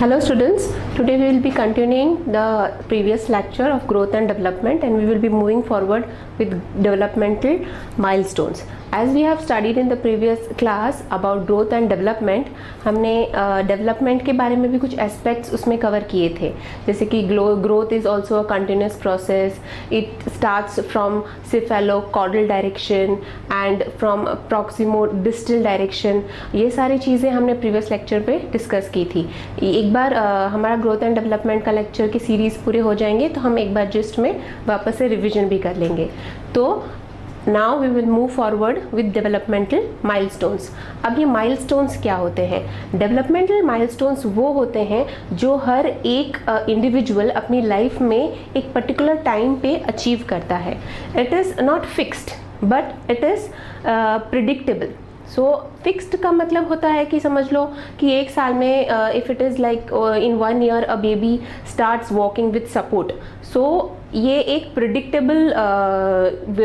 Hello students, today we will be continuing the previous lecture of growth and development, and we will be moving forward with developmental milestones. As we have studied in the previous class about growth and development, हमने development के बारे में भी कुछ aspects उसमें cover किए थे, जैसे कि growth is also a continuous process. It starts from cephalocaudal direction and from proximo-distal direction. ये सारी चीज़ें हमने previous lecture पे discuss की थी. एक बार हमारा ग्रोथ एंड डेवलपमेंट का लेक्चर की सीरीज़ पूरे हो जाएंगे तो हम एक बार जिस्ट में वापस से रिवीजन भी कर लेंगे. तो now we will move forward with developmental milestones. अब ये माइलस्टोन्स क्या होते हैं? डेवलपमेंटल माइलस्टोन्स वो होते हैं जो हर एक इंडिविजुअल अपनी लाइफ में एक पर्टिकुलर टाइम पे अचीव करता है. It is not fixed but it is predictable. So fixed का मतलब होता है कि समझ लो कि एक साल में if it is like in 1 year a baby starts walking with support. So ये एक प्रिडिक्टेबल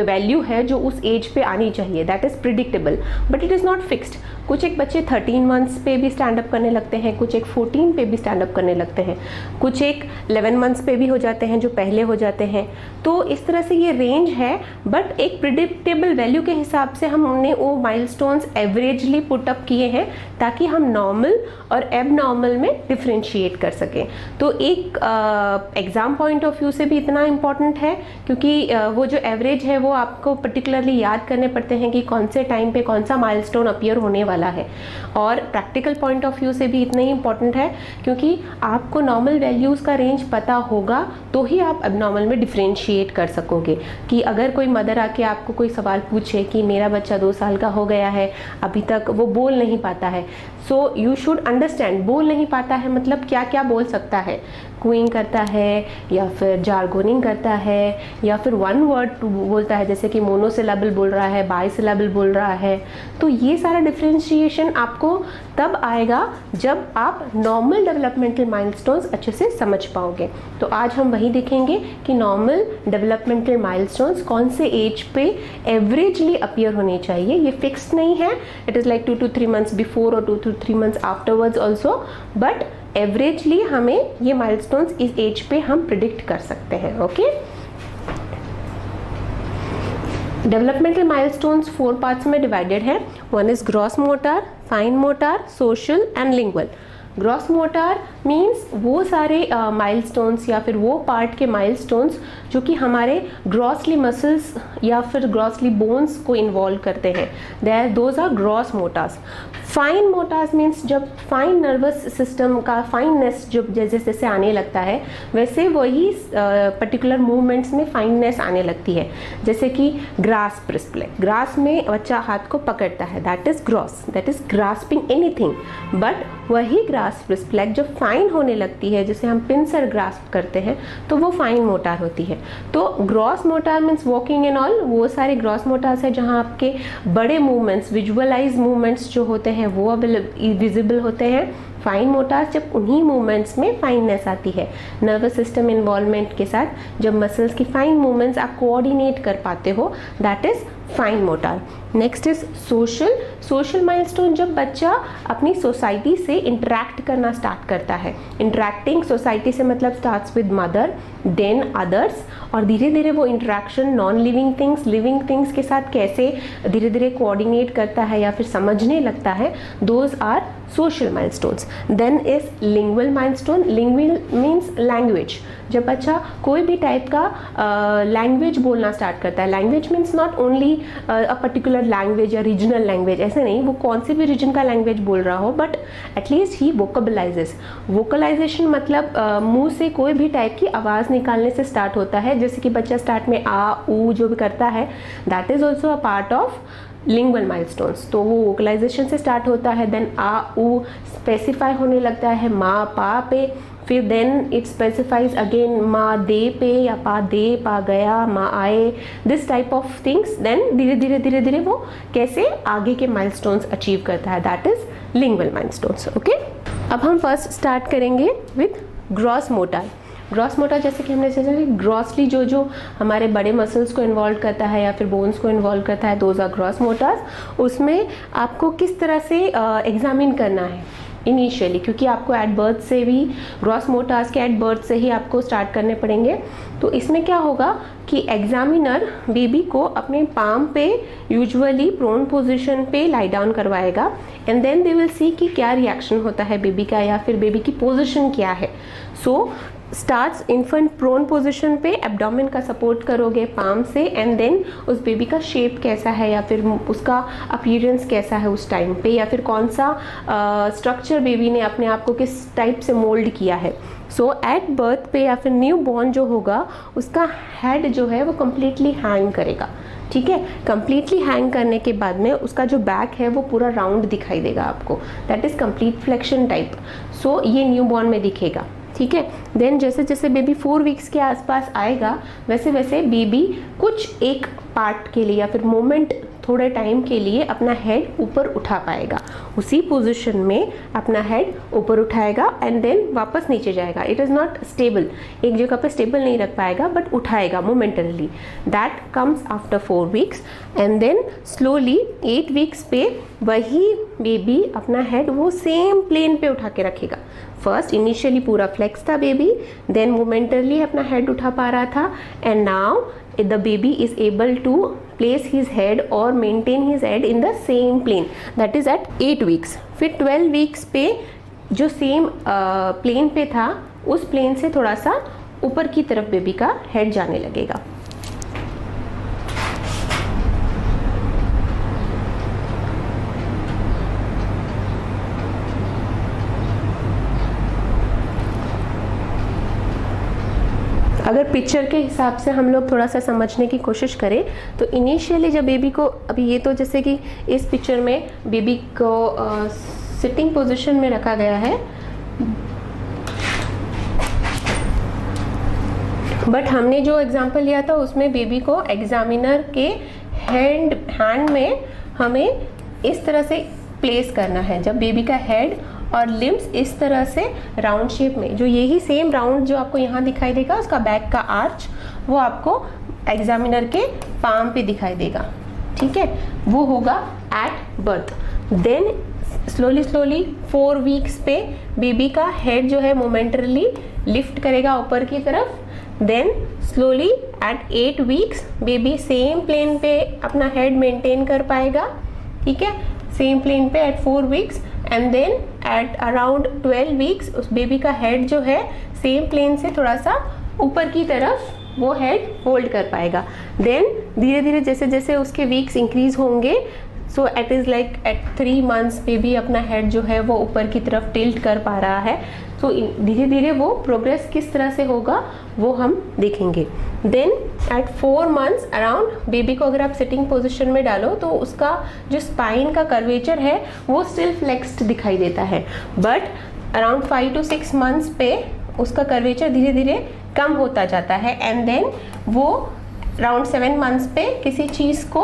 वैल्यू है जो उस एज पे आनी चाहिए. That is predictable but it is not fixed. कुछ एक बच्चे 13 months पे भी स्टैंड अप करने लगते हैं, कुछ एक 14 पे भी स्टैंड अप करने लगते हैं, कुछ एक 11 months पे भी हो जाते हैं जो पहले हो जाते हैं. तो इस तरह से ये रेंज है बट एक प्रिडिक्टेबल वैल्यू के हिसाब से हमने वो माइलस्टोन्स एवरेजली पुट अप किए हैं ताकि हम नॉर्मल और एबनॉर्मल में डिफ्रेंशिएट कर सकें. तो एक एग्ज़ाम पॉइंट ऑफ व्यू से भी इतना इम्पॉर्टेंट है क्योंकि वो जो एवरेज है वो आपको पर्टिकुलरली याद करने पड़ते हैं कि कौन से टाइम पे कौन सा माइलस्टोन अपीयर होने वाला है. और प्रैक्टिकल पॉइंट ऑफ व्यू से भी इतना ही इम्पॉर्टेंट है क्योंकि आपको नॉर्मल वैल्यूज़ का रेंज पता होगा तो ही आप एबनॉर्मल में डिफ्रेंशिएट कर सकोगे. कि अगर कोई मदर आके आपको कोई सवाल पूछे कि मेरा बच्चा 2 साल का हो गया है, अभी तक वो बोल नहीं पाता है, सो यू शुड अंडरस्टैंड. बोल नहीं पाता है मतलब क्या क्या बोल सकता है? कूइंग करता है या फिर जार्गोनिंग करता है या फिर वन वर्ड बोलता है, जैसे कि मोनोसिलेबल बोल रहा है, बाइसिलेबल बोल रहा है. तो ये सारा डिफ्रेंशिएशन आपको तब आएगा जब आप नॉर्मल डेवलपमेंटल माइलस्टोन्स अच्छे से समझ पाओगे. तो आज हम वही देखेंगे कि नॉर्मल डेवलपमेंटल माइलस्टोन्स कौन से एज पे एवरेजली अपीयर होने चाहिए. ये फिक्स्ड नहीं है. It is like 2 to 3 months before और 2 to 3 months afterwards also, but averagely हमें ये माइलस्टोन्स इस एज पे हम प्रिडिक्ट कर सकते हैं. ओके, डेवलपमेंटल माइलस्टोन्स 4 parts में डिवाइडेड है. One is gross motor, fine motor, social and lingual. Gross motor means वो सारे माइलस्टोन्स या फिर वो पार्ट के माइलस्टोन्स जो कि हमारे ग्रॉसली मसल्स या फिर ग्रॉसली बोन्स को इन्वॉल्व करते हैं. Those are gross motors. Fine motors means जब फाइन नर्वस सिस्टम का फाइननेस जब जैसे जैसे आने लगता है वैसे वही पर्टिकुलर मूवमेंट्स में फाइननेस आने लगती है. जैसे कि ग्रास्प रिफ्लेक्स, ग्रास में बच्चा हाथ को पकड़ता है, that is gross, that is grasping anything. But वही ग्रास्प रिफ्लेक्स जब फाइन होने लगती है, जैसे हम पिंसर ग्रास्प करते हैं, तो वो फाइन मोटर होती है. तो gross motor means walking and all, वो सारे ग्रॉस मोटर्स है जहाँ आपके बड़े मूवमेंट्स, विजुअलाइज मूवमेंट्स जो होते हैं वो विजिबल होते हैं. फाइन मोटर्स जब उन्हीं मूवमेंट्स में फाइननेस आती है, नर्वस सिस्टम इन्वॉल्वमेंट के साथ जब मसल्स की फाइन मूवमेंट्स आप कोऑर्डिनेट कर पाते हो, that is fine motor. Next is social. Social milestone जब बच्चा अपनी सोसाइटी से इंटरेक्ट करना स्टार्ट करता है. इंटरेक्टिंग सोसाइटी से मतलब starts with mother than others, और धीरे धीरे वो interaction non living things, living things के साथ कैसे धीरे धीरे कोऑर्डिनेट करता है या फिर समझने लगता है. Those are social milestones. Then is lingual milestone. Lingual means language. जब बच्चा कोई भी टाइप का लैंग्वेज बोलना स्टार्ट करता है. Language means not only a particular language या रीजनल लैंग्वेज, ऐसे नहीं वो कौन से भी रीजन का लैंग्वेज बोल रहा हो, बट एटलीस्ट ही वोकबलाइजेस. वोकलाइजेशन मतलब मुंह से कोई भी टाइप की आवाज़ निकालने से स्टार्ट होता है. जैसे कि बच्चा स्टार्ट में आ ऊ जो भी करता है, that is also a part of lingual milestones. तो वो वोकलाइजेशन से स्टार्ट होता है. देन आ ऊ स्पेसिफाई होने लगता है माँ पा पे, फिर देन इट स्पेसिफाइज अगेन माँ दे पे या पा दे पा गया माँ आए, this type of things. Then धीरे धीरे धीरे धीरे वो कैसे आगे के माइलस्टोन्स अचीव करता है, that is lingual milestones. Okay, अब हम फर्स्ट स्टार्ट करेंगे with gross motor. Gross motor जैसे कि हमने सोचा कि ग्रॉसली जो हमारे बड़े मसल्स को इन्वॉल्व करता है या फिर बोन्स को इन्वॉल्व करता है, 2 आर ग्रॉस मोटर्स. उसमें आपको किस तरह से एग्जामिन करना है इनिशियली, क्योंकि आपको एट बर्थ से भी gross motor task at birth से ही आपको स्टार्ट करने पड़ेंगे। तो इसमें क्या होगा कि एग्जामिनर बेबी को अपने पाम पे यूजुअली प्रोन पोजीशन पे लाई डाउन करवाएगा and then they will see कि क्या रिएक्शन होता है बेबी का या फिर बेबी की पोजीशन क्या है। सो स्टार्ट्स इन्फेंट प्रोन पोजीशन पे, एब्डोमेन का सपोर्ट करोगे पाम से एंड देन उस बेबी का शेप कैसा है या फिर उसका अपीयरेंस कैसा है उस टाइम पे, या फिर कौन सा स्ट्रक्चर बेबी ने अपने आप को किस टाइप से मोल्ड किया है। सो एट बर्थ पे या फिर न्यू बॉर्न जो होगा उसका हेड जो है वो कम्प्लीटली हैंग करेगा, ठीक है। कम्प्लीटली हैंग करने के बाद में उसका जो बैक है वो पूरा राउंड दिखाई देगा आपको, that is complete flexion type. So ये न्यू बॉर्न में दिखेगा, ठीक है। देन जैसे जैसे बेबी 4 वीक्स के आसपास आएगा वैसे वैसे बेबी कुछ एक पार्ट के लिए या फिर मोमेंट थोड़े टाइम के लिए अपना हेड ऊपर उठा पाएगा, उसी पोजीशन में अपना हेड ऊपर उठाएगा एंड देन वापस नीचे जाएगा। इट इज़ नॉट स्टेबल, एक जगह पे स्टेबल नहीं रख पाएगा बट उठाएगा momentarily. That comes after 4 weeks and then slowly 8 weeks पे वही बेबी अपना हेड वो सेम प्लेन पे उठा के रखेगा। फर्स्ट इनिशियली पूरा फ्लेक्स था बेबी, देन मोमेंटरली अपना हेड उठा पा रहा था and now the baby is able to place his head or maintain his head in the same plane, that is at 8 weeks। फिर 12 weeks पे जो सेम प्लेन पे था उस प्लेन से थोड़ा सा ऊपर की तरफ बेबी का हेड जाने लगेगा। अगर पिक्चर के हिसाब से हम लोग थोड़ा सा समझने की कोशिश करें तो इनिशियली जब बेबी को, अभी ये तो जैसे कि इस पिक्चर में बेबी को सिटिंग पोजीशन में रखा गया है, बट हमने जो एग्जांपल लिया था उसमें बेबी को एग्जामिनर के हैंड में हमें इस तरह से प्लेस करना है। जब बेबी का हेड और लिम्स इस तरह से राउंड शेप में, जो यही सेम राउंड जो आपको यहाँ दिखाई देगा उसका बैक का आर्च वो आपको एग्जामिनर के पाम पे दिखाई देगा, ठीक है, वो होगा at birth. Then slowly 4 weeks पे बेबी का हेड जो है मोमेंटरली लिफ्ट करेगा ऊपर की तरफ। Then slowly at 8 weeks baby same plane पे अपना हेड मेंटेन कर पाएगा, ठीक है, सेम प्लेन पे at 4 weeks and then at around 12 weeks उस बेबी का हेड जो है सेम प्लेन से थोड़ा सा ऊपर की तरफ वो हेड होल्ड कर पाएगा। देन धीरे धीरे जैसे जैसे उसके वीक्स इंक्रीज होंगे, so it is like at 3 months baby अपना हेड जो है वो ऊपर की तरफ टिल्ट कर पा रहा है। तो धीरे धीरे वो प्रोग्रेस किस तरह से होगा वो हम देखेंगे। Then at 4 months around baby को अगर आप सिटिंग पोजीशन में डालो तो उसका जो स्पाइन का कर्वेचर है वो स्टिल फ्लेक्स्ड दिखाई देता है, बट अराउंड 5 to 6 मंथ्स पे उसका कर्वेचर धीरे धीरे कम होता जाता है एंड देन वो अराउंड 7 मंथ्स पे किसी चीज़ को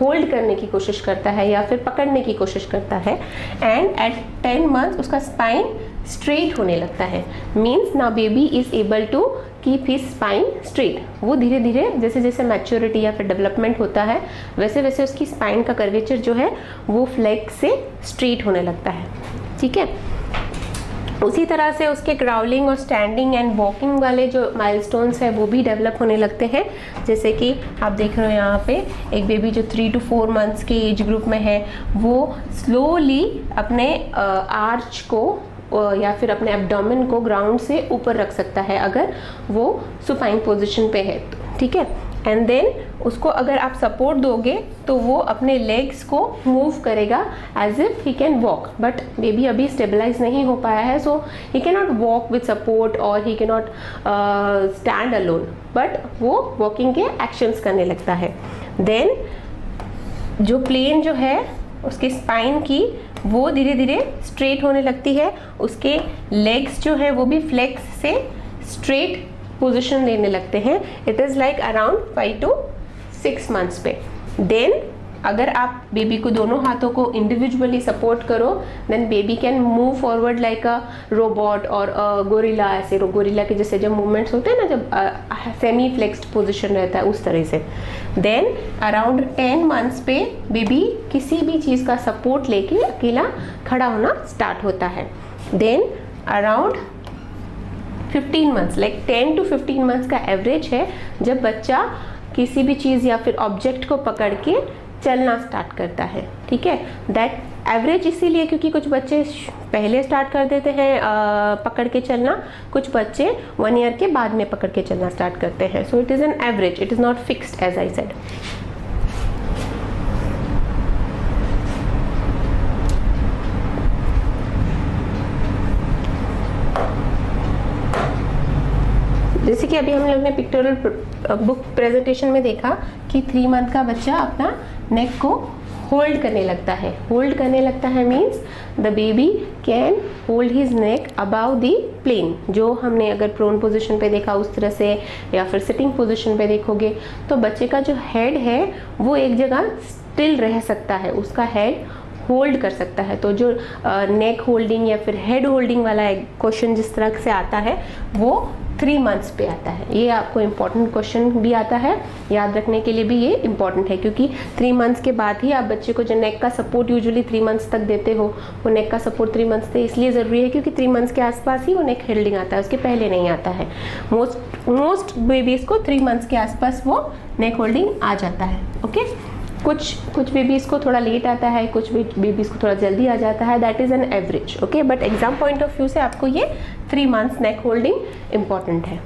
होल्ड करने की कोशिश करता है या फिर पकड़ने की कोशिश करता है एंड एट 10 मंथ्स उसका स्पाइन स्ट्रेट होने लगता है। Means now baby is able to keep his spine straight. वो धीरे धीरे जैसे जैसे मैच्योरिटी या फिर डेवलपमेंट होता है वैसे वैसे उसकी स्पाइन का कर्वेचर जो है वो फ्लेक्स से स्ट्रेट होने लगता है, ठीक है। उसी तरह से उसके ग्राउलिंग और स्टैंडिंग एंड वॉकिंग वाले जो माइलस्टोन्स हैं वो भी डेवलप होने लगते हैं। जैसे कि आप देख रहे हो यहाँ पे एक बेबी जो 3 to 4 मंथ्स के एज ग्रुप में है वो स्लोली अपने आर्च को या फिर अपने एब्डोमेन को ग्राउंड से ऊपर रख सकता है अगर वो सुपाइन पोजीशन पे है तो, ठीक है। एंड देन उसको अगर आप सपोर्ट दोगे तो वो अपने लेग्स को मूव करेगा as if he can walk, but baby अभी स्टेबलाइज नहीं हो पाया है, so he can not walk with support और he can not stand alone, but वो वॉकिंग के एक्शंस करने लगता है। देन जो प्लेन जो है उसके स्पाइन की वो धीरे धीरे स्ट्रेट होने लगती है, उसके लेग्स जो है वो भी फ्लेक्स से स्ट्रेट पोजीशन लेने लगते हैं। It is like around 5 to 6 months पे। देन अगर आप बेबी को दोनों हाथों को इंडिविजुअली सपोर्ट करो, then baby can move forward like a robot और गोरिल्ला। ऐसे गोरिल्ला के जैसे जब मूवमेंट्स होते हैं ना, जब सेमी फ्लेक्स्ड पोजिशन रहता है उस तरह से। देन अराउंड 10 मंथ्स पे बेबी किसी भी चीज़ का सपोर्ट लेके अकेला खड़ा होना स्टार्ट होता है। Then around 15 months, like 10 to 15 months का एवरेज है जब बच्चा किसी भी चीज़ या फिर ऑब्जेक्ट को पकड़ के चलना स्टार्ट करता है। ठीक है, दैट एवरेज इसीलिए क्योंकि कुछ बच्चे पहले स्टार्ट कर देते हैं पकड़ के चलना, कुछ बच्चे 1 ईयर के बाद में पकड़ के चलना स्टार्ट करते हैं। So it is an average, it is not fixed age I said. जैसे कि अभी हम लोग ने पिक्टोरियल बुक प्रेजेंटेशन में देखा कि 3 मंथ का बच्चा अपना नेक को होल्ड करने लगता है। होल्ड करने लगता है means the baby can hold his neck above the plane. जो हमने अगर प्रोन पोजीशन पे देखा उस तरह से, या फिर सिटिंग पोजीशन पे देखोगे तो बच्चे का जो हेड है वो एक जगह स्टिल रह सकता है, उसका हेड होल्ड कर सकता है। तो जो नेक होल्डिंग या फिर हेड होल्डिंग वाला क्वेश्चन जिस तरह से आता है वो 3 मंथ्स पे आता है। ये आपको इम्पॉर्टेंट क्वेश्चन भी आता है, याद रखने के लिए भी ये इम्पॉर्टेंट है, क्योंकि 3 मंथ्स के बाद ही आप बच्चे को जो नेक का सपोर्ट यूजुअली 3 मंथ्स तक देते हो, वो नेक का सपोर्ट 3 मंथ्स से इसलिए ज़रूरी है क्योंकि 3 मंथ्स के आसपास ही वो नेक होल्डिंग आता है, उसके पहले नहीं आता है। मोस्ट बेबीज़ को 3 मंथ्स के आसपास वो नेक होल्डिंग आ जाता है। ओके, कुछ बेबीज़ को थोड़ा लेट आता है, कुछ बेबीज़ को थोड़ा जल्दी आ जाता है, that is an average. Okay, but exam point of view से आपको ये 3 मंथ्स नेक होल्डिंग इम्पॉर्टेंट है।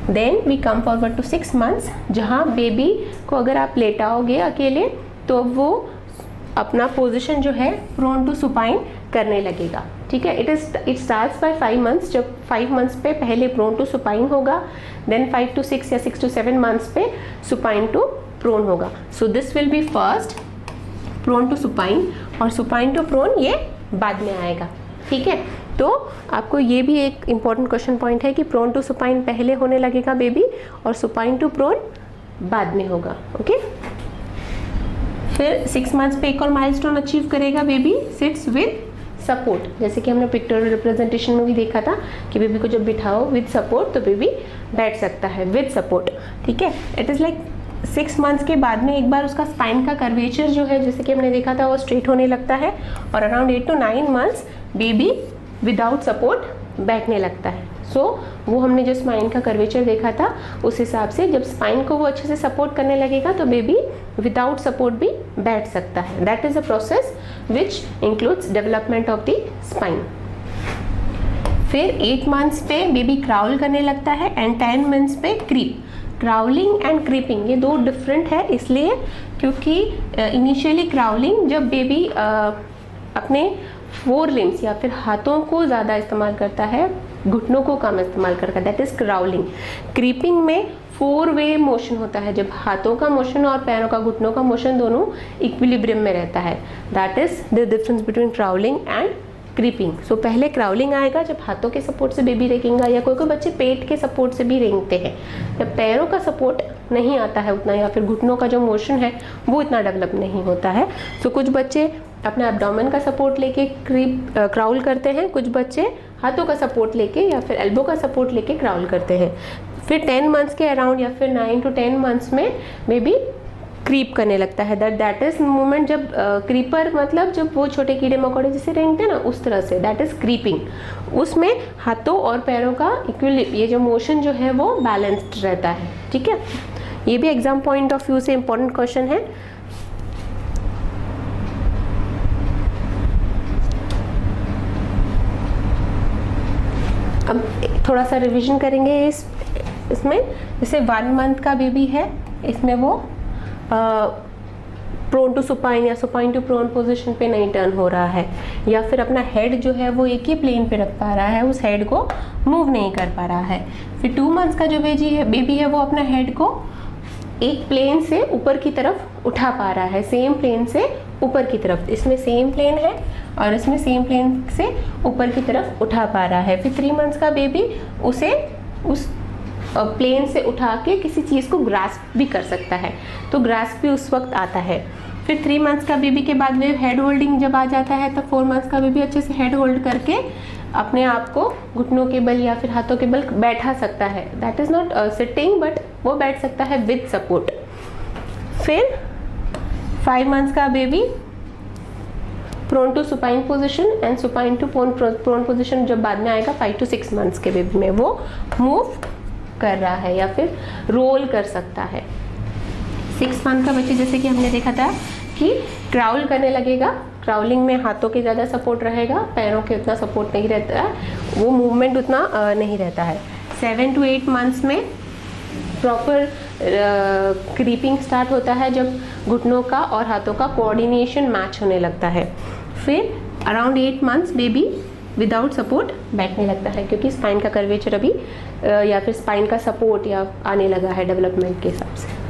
Then we come forward to 6 months, जहाँ बेबी को अगर आप लेटाओगे अकेले तो वो अपना पोजिशन जो है प्रोन टू सुपाइन करने लगेगा। ठीक है, इट स्टार्ट्स बाय 5 मंथ्स। जब 5 मंथ्स पे पहले प्रोन टू सुपाइन होगा, देन 5 to 6 या 6 to 7 मंथ्स पे सुपाइन टू प्रोन होगा। So this will be first prone to supine, और सुपाइन टू प्रोन ये बाद में आएगा। ठीक है, तो आपको ये भी एक इम्पॉर्टेंट क्वेश्चन पॉइंट है कि प्रोन टू सुपाइन पहले होने लगेगा बेबी और सुपाइन टू प्रोन बाद में होगा। ओके, फिर 6 मंथ्स पे एक और माइलस्टोन अचीव करेगा बेबी, सिट्स विद सपोर्ट। जैसे कि हमने पिक्टोरियल रिप्रेजेंटेशन में भी देखा था कि बेबी को जब बिठाओ विद सपोर्ट तो बेबी बैठ सकता है विद सपोर्ट। ठीक है, इट इज़ लाइक 6 मंथ्स के बाद में एक बार उसका स्पाइन का कर्वेचर जो है, जैसे कि हमने देखा था, वो स्ट्रेट होने लगता है, और around 8 to 9 months baby without support बैठने लगता है। सो वो हमने जो स्पाइन का कर्वेचर देखा था उस हिसाब से जब स्पाइन को वो अच्छे से सपोर्ट करने लगेगा तो बेबी विदाउट सपोर्ट भी बैठ सकता है। That is a process which includes development of the spine. फिर 8 मंथ्स पे बेबी क्राउल करने लगता है एंड 10 मंथ्स पे क्रीप। क्राउलिंग एंड क्रीपिंग ये 2 डिफरेंट है, इसलिए क्योंकि इनिशियली क्राउलिंग जब बेबी अपने 4 लिम्स या फिर हाथों को ज़्यादा इस्तेमाल करता है, घुटनों को कम इस्तेमाल करता है, दैट इज़ क्राउलिंग। क्रीपिंग में 4 वे मोशन होता है, जब हाथों का मोशन और पैरों का, घुटनों का मोशन दोनों इक्विलिब्रियम में रहता है। That is the difference between crawling and creeping. So पहले क्राउलिंग आएगा जब हाथों के सपोर्ट से बेबी रेंगेगा, या कोई बच्चे पेट के सपोर्ट से भी रेंगते हैं। जब पैरों का सपोर्ट नहीं आता है उतना, या फिर घुटनों का जो मोशन है वो इतना डेवलप नहीं होता है, तो कुछ बच्चे अपना एब्डोमेन का सपोर्ट लेके क्राउल करते हैं, कुछ बच्चे हाथों का सपोर्ट लेके या फिर एल्बो का सपोर्ट लेके क्राउल करते हैं। फिर 10 मंथ्स के अराउंड या फिर 9 to 10 मंथ्स में बेबी क्रीप करने लगता है। दैट इज मूवमेंट, जब क्रीपर मतलब जब वो छोटे कीड़े मकोड़े जिसे रेंगते हैं ना उस तरह से, दैट इज क्रीपिंग। उसमें हाथों और पैरों का ये जो मोशन जो है वो बैलेंस्ड रहता है। ठीक है, ये भी एग्जाम पॉइंट ऑफ व्यू से इम्पोर्टेंट क्वेश्चन है। अब थोड़ा सा रिवीजन करेंगे इसमें। जैसे 1 मंथ का बेबी है, इसमें वो प्रोन टू सुपाइन या सुपाइन टू प्रोन पोजीशन पे नहीं टर्न हो रहा है, या फिर अपना हेड जो है वो एक ही प्लेन पे रख पा रहा है, उस हेड को मूव नहीं कर पा रहा है। फिर 2 मंथ्स का जो बेबी है वो अपना हेड को एक प्लेन से ऊपर की तरफ उठा पा रहा है, सेम प्लेन से ऊपर की तरफ। इसमें सेम प्लेन है और इसमें सेम प्लेन से ऊपर की तरफ उठा पा रहा है। फिर 3 मंथ्स का बेबी उसे उस प्लेन से उठा के किसी चीज़ को ग्रास्प भी कर सकता है, तो ग्रास्प भी उस वक्त आता है। फिर 3 मंथ्स का बेबी के बाद में हेड होल्डिंग जब आ जाता है, तब 4 मंथ्स का बेबी अच्छे से हेड होल्ड करके अपने आप को घुटनों के बल या फिर हाथों के बल बैठा सकता है. That is not sitting, but वो बैठ सकता है विद सपोर्ट. फिर 5 मंथ्स का baby prone to supine position and supine to prone position जब बाद में आएगा 5 to 6 मंथ्स के बेबी में, वो मूव कर रहा है या फिर रोल कर सकता है. 6 मंथ का बच्चे जैसे कि हमने देखा था कि क्राउल करने लगेगा. क्राउलिंग में हाथों के ज़्यादा सपोर्ट रहेगा, पैरों के उतना सपोर्ट नहीं रहता है, वो मूवमेंट उतना नहीं रहता है. 7 to 8 मंथ्स में प्रॉपर क्रीपिंग स्टार्ट होता है, जब घुटनों का और हाथों का कोऑर्डिनेशन मैच होने लगता है. फिर around 8 months baby without support बैठने लगता है, क्योंकि स्पाइन का कर्वेचर अभी या फिर स्पाइन का सपोर्ट या आने लगा है डेवलपमेंट के हिसाब से.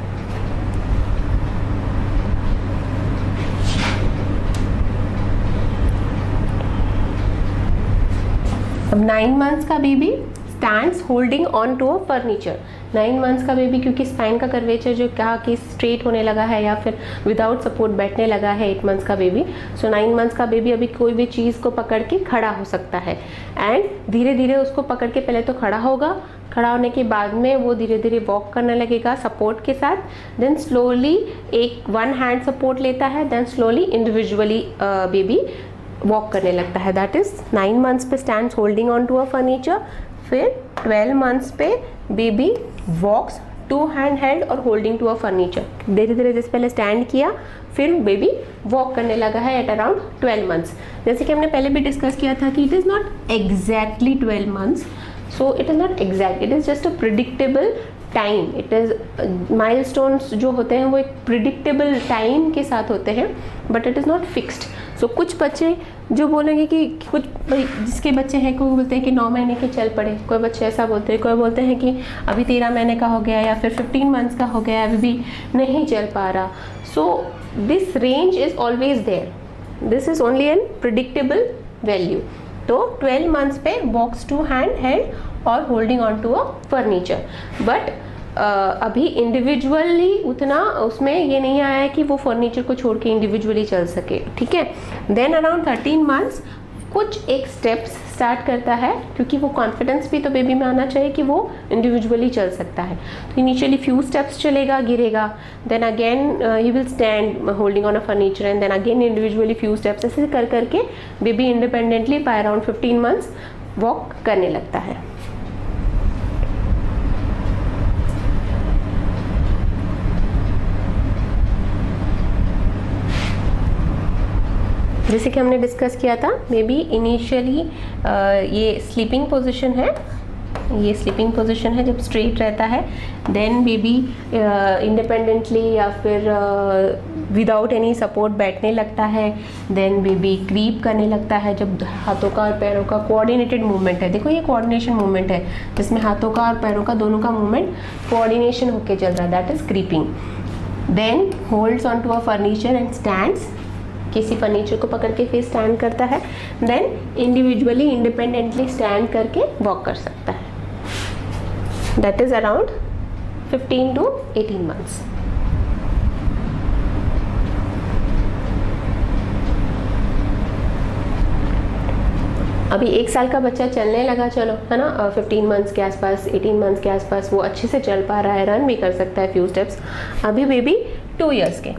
अब 9 मंथ्स का baby stands holding on to a furniture. 9 months का बेबी क्योंकि स्पाइन का कर्वेचर जो कहा कि स्ट्रेट होने लगा है या फिर विदाउट सपोर्ट बैठने लगा है 8 मंथ्स का बेबी. सो 9 मंथ्स का बेबी अभी कोई भी चीज़ को पकड़ के खड़ा हो सकता है, एंड धीरे धीरे उसको पकड़ के पहले तो खड़ा होगा. खड़ा होने के बाद में वो धीरे धीरे वॉक करने लगेगा सपोर्ट के साथ. देन स्लोली एक 1 हैंड सपोर्ट लेता है, then slowly individually baby walk करने लगता है. दैट इज 9 मंथ्स पे stands holding on to a furniture. फिर 12 मंथ्स पे बेबी वॉक्स 2 हैंड हेल्ड और होल्डिंग टू अ फर्नीचर. धीरे धीरे जैसे पहले स्टैंड किया, फिर बेबी वॉक करने लगा है एट अराउंड 12 मंथ्स. जैसे कि हमने पहले भी डिस्कस किया था कि it is not exactly 12 months. So it is not exact, it is just a predictable time. It is milestones जो होते हैं वो एक प्रिडिक्टेबल टाइम के साथ होते हैं, but it is not fixed. So कुछ बच्चे जो बोलेंगे कि कुछ जिसके बच्चे हैं, कोई बोलते हैं कि 9 महीने के चल पड़े, कोई बच्चे ऐसा बोलते हैं, कोई बोलते हैं कि अभी 13 महीने का हो गया या फिर 15 मंथ्स का हो गया, अभी भी नहीं चल पा रहा. So this range is always there. This is only an predictable value. तो 12 मंथ्स पे वॉक्स 2 हैंड हेल्ड और holding on to a furniture. But अभी इंडिविजुअली उतना उसमें ये नहीं आया है कि वो फर्नीचर को छोड़ के इंडिविजुअली चल सके. ठीक है. देन अराउंड 13 मंथ्स कुछ एक स्टेप्स स्टार्ट करता है, क्योंकि वो कॉन्फिडेंस भी तो बेबी में आना चाहिए कि वो इंडिविजुअली चल सकता है. तो इनिशियली फ्यू स्टेप्स चलेगा, गिरेगा, then again he will stand holding on a furniture, and then again individually few steps. ऐसे कर करके baby independently by around 15 months walk करने लगता है. जैसे कि हमने डिस्कस किया था, मे बी इनिशियली ये स्लीपिंग पोजीशन है, ये स्लीपिंग पोजीशन है जब स्ट्रेट रहता है. देन बेबी इंडिपेंडेंटली या फिर विदाउट एनी सपोर्ट बैठने लगता है. देन बेबी क्रीप करने लगता है जब हाथों का और पैरों का कोऑर्डिनेटेड मूवमेंट है. देखो ये कोऑर्डिनेशन मूवमेंट है जिसमें हाथों का और पैरों का दोनों का मूवमेंट कोऑर्डिनेशन होके चल रहा है. That is creeping. Then holds on to a furniture and stands. किसी फर्नीचर को पकड़ के फिर स्टैंड करता है. देन इंडिविजुअली इंडिपेंडेंटली स्टैंड करके वॉक कर सकता है. That is around 15 to 18 months. अभी 1 साल का बच्चा चलने लगा, चलो है ना, 15 मंथ्स के आसपास, 18 मंथ्स के आसपास वो अच्छे से चल पा रहा है, रन भी कर सकता है फ्यू स्टेप्स. अभी बेबी 2 इयर्स के,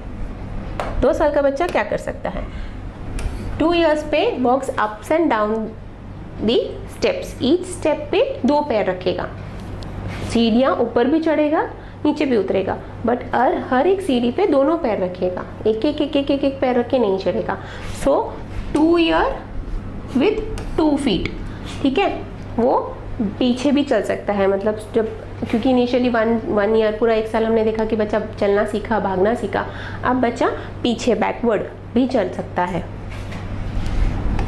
2 साल का बच्चा क्या कर सकता है? 2 इयर्स पे walks ups and down the steps. Each step पे 2 पैर रखेगा. सीढ़ियाँ ऊपर भी चढ़ेगा, नीचे भी उतरेगा, बट हर एक सीढ़ी पे दोनों पैर रखेगा. एक पैर रख के नहीं चढ़ेगा. सो 2 ईयर विद 2 फीट. ठीक है. वो पीछे भी चल सकता है, मतलब जब, क्योंकि इनिशियली 1 ईयर पूरा 1 साल हमने देखा कि बच्चा चलना सीखा, भागना सीखा. अब बच्चा पीछे बैकवर्ड भी चल सकता है.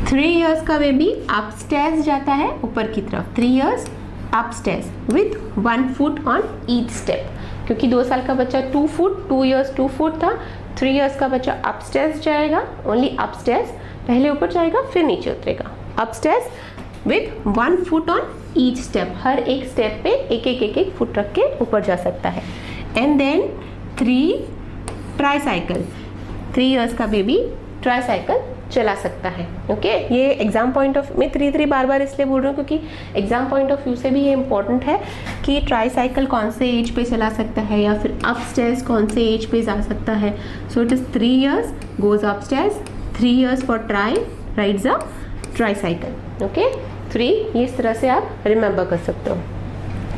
3 इयर्स का बेबी अपस्टेयर्स जाता है ऊपर की तरफ. 3 years upstairs with 1 foot on each step. क्योंकि 2 साल का बच्चा 2 फुट, 2 इयर्स 2 फुट था. 3 इयर्स का बच्चा अपस्टेयर्स जाएगा, ओनली अपस्टेयर्स. पहले ऊपर जाएगा फिर नीचे उतरेगा. Upstairs with 1 foot on each step. हर एक स्टेप पे एक फुट रख के ऊपर जा सकता है. And then 3 tricycle. 3 इयर्स का बेबी ट्राईसाइकिल चला सकता है। ओके, ये एग्जाम पॉइंट ऑफ, मैं 3 बार बार इसलिए बोल रही हूँ क्योंकि एग्जाम पॉइंट ऑफ व्यू से भी ये इंपॉर्टेंट है कि ट्राईसाइकिल कौन से एज पे चला सकता है या फिर अपस्टेयर्स कौन से एज पे जा सकता है। So it is 3 years goes upstairs, 3 years for try rides a tricycle. Okay, 3 ये इस तरह से आप रिमेंबर कर सकते हो।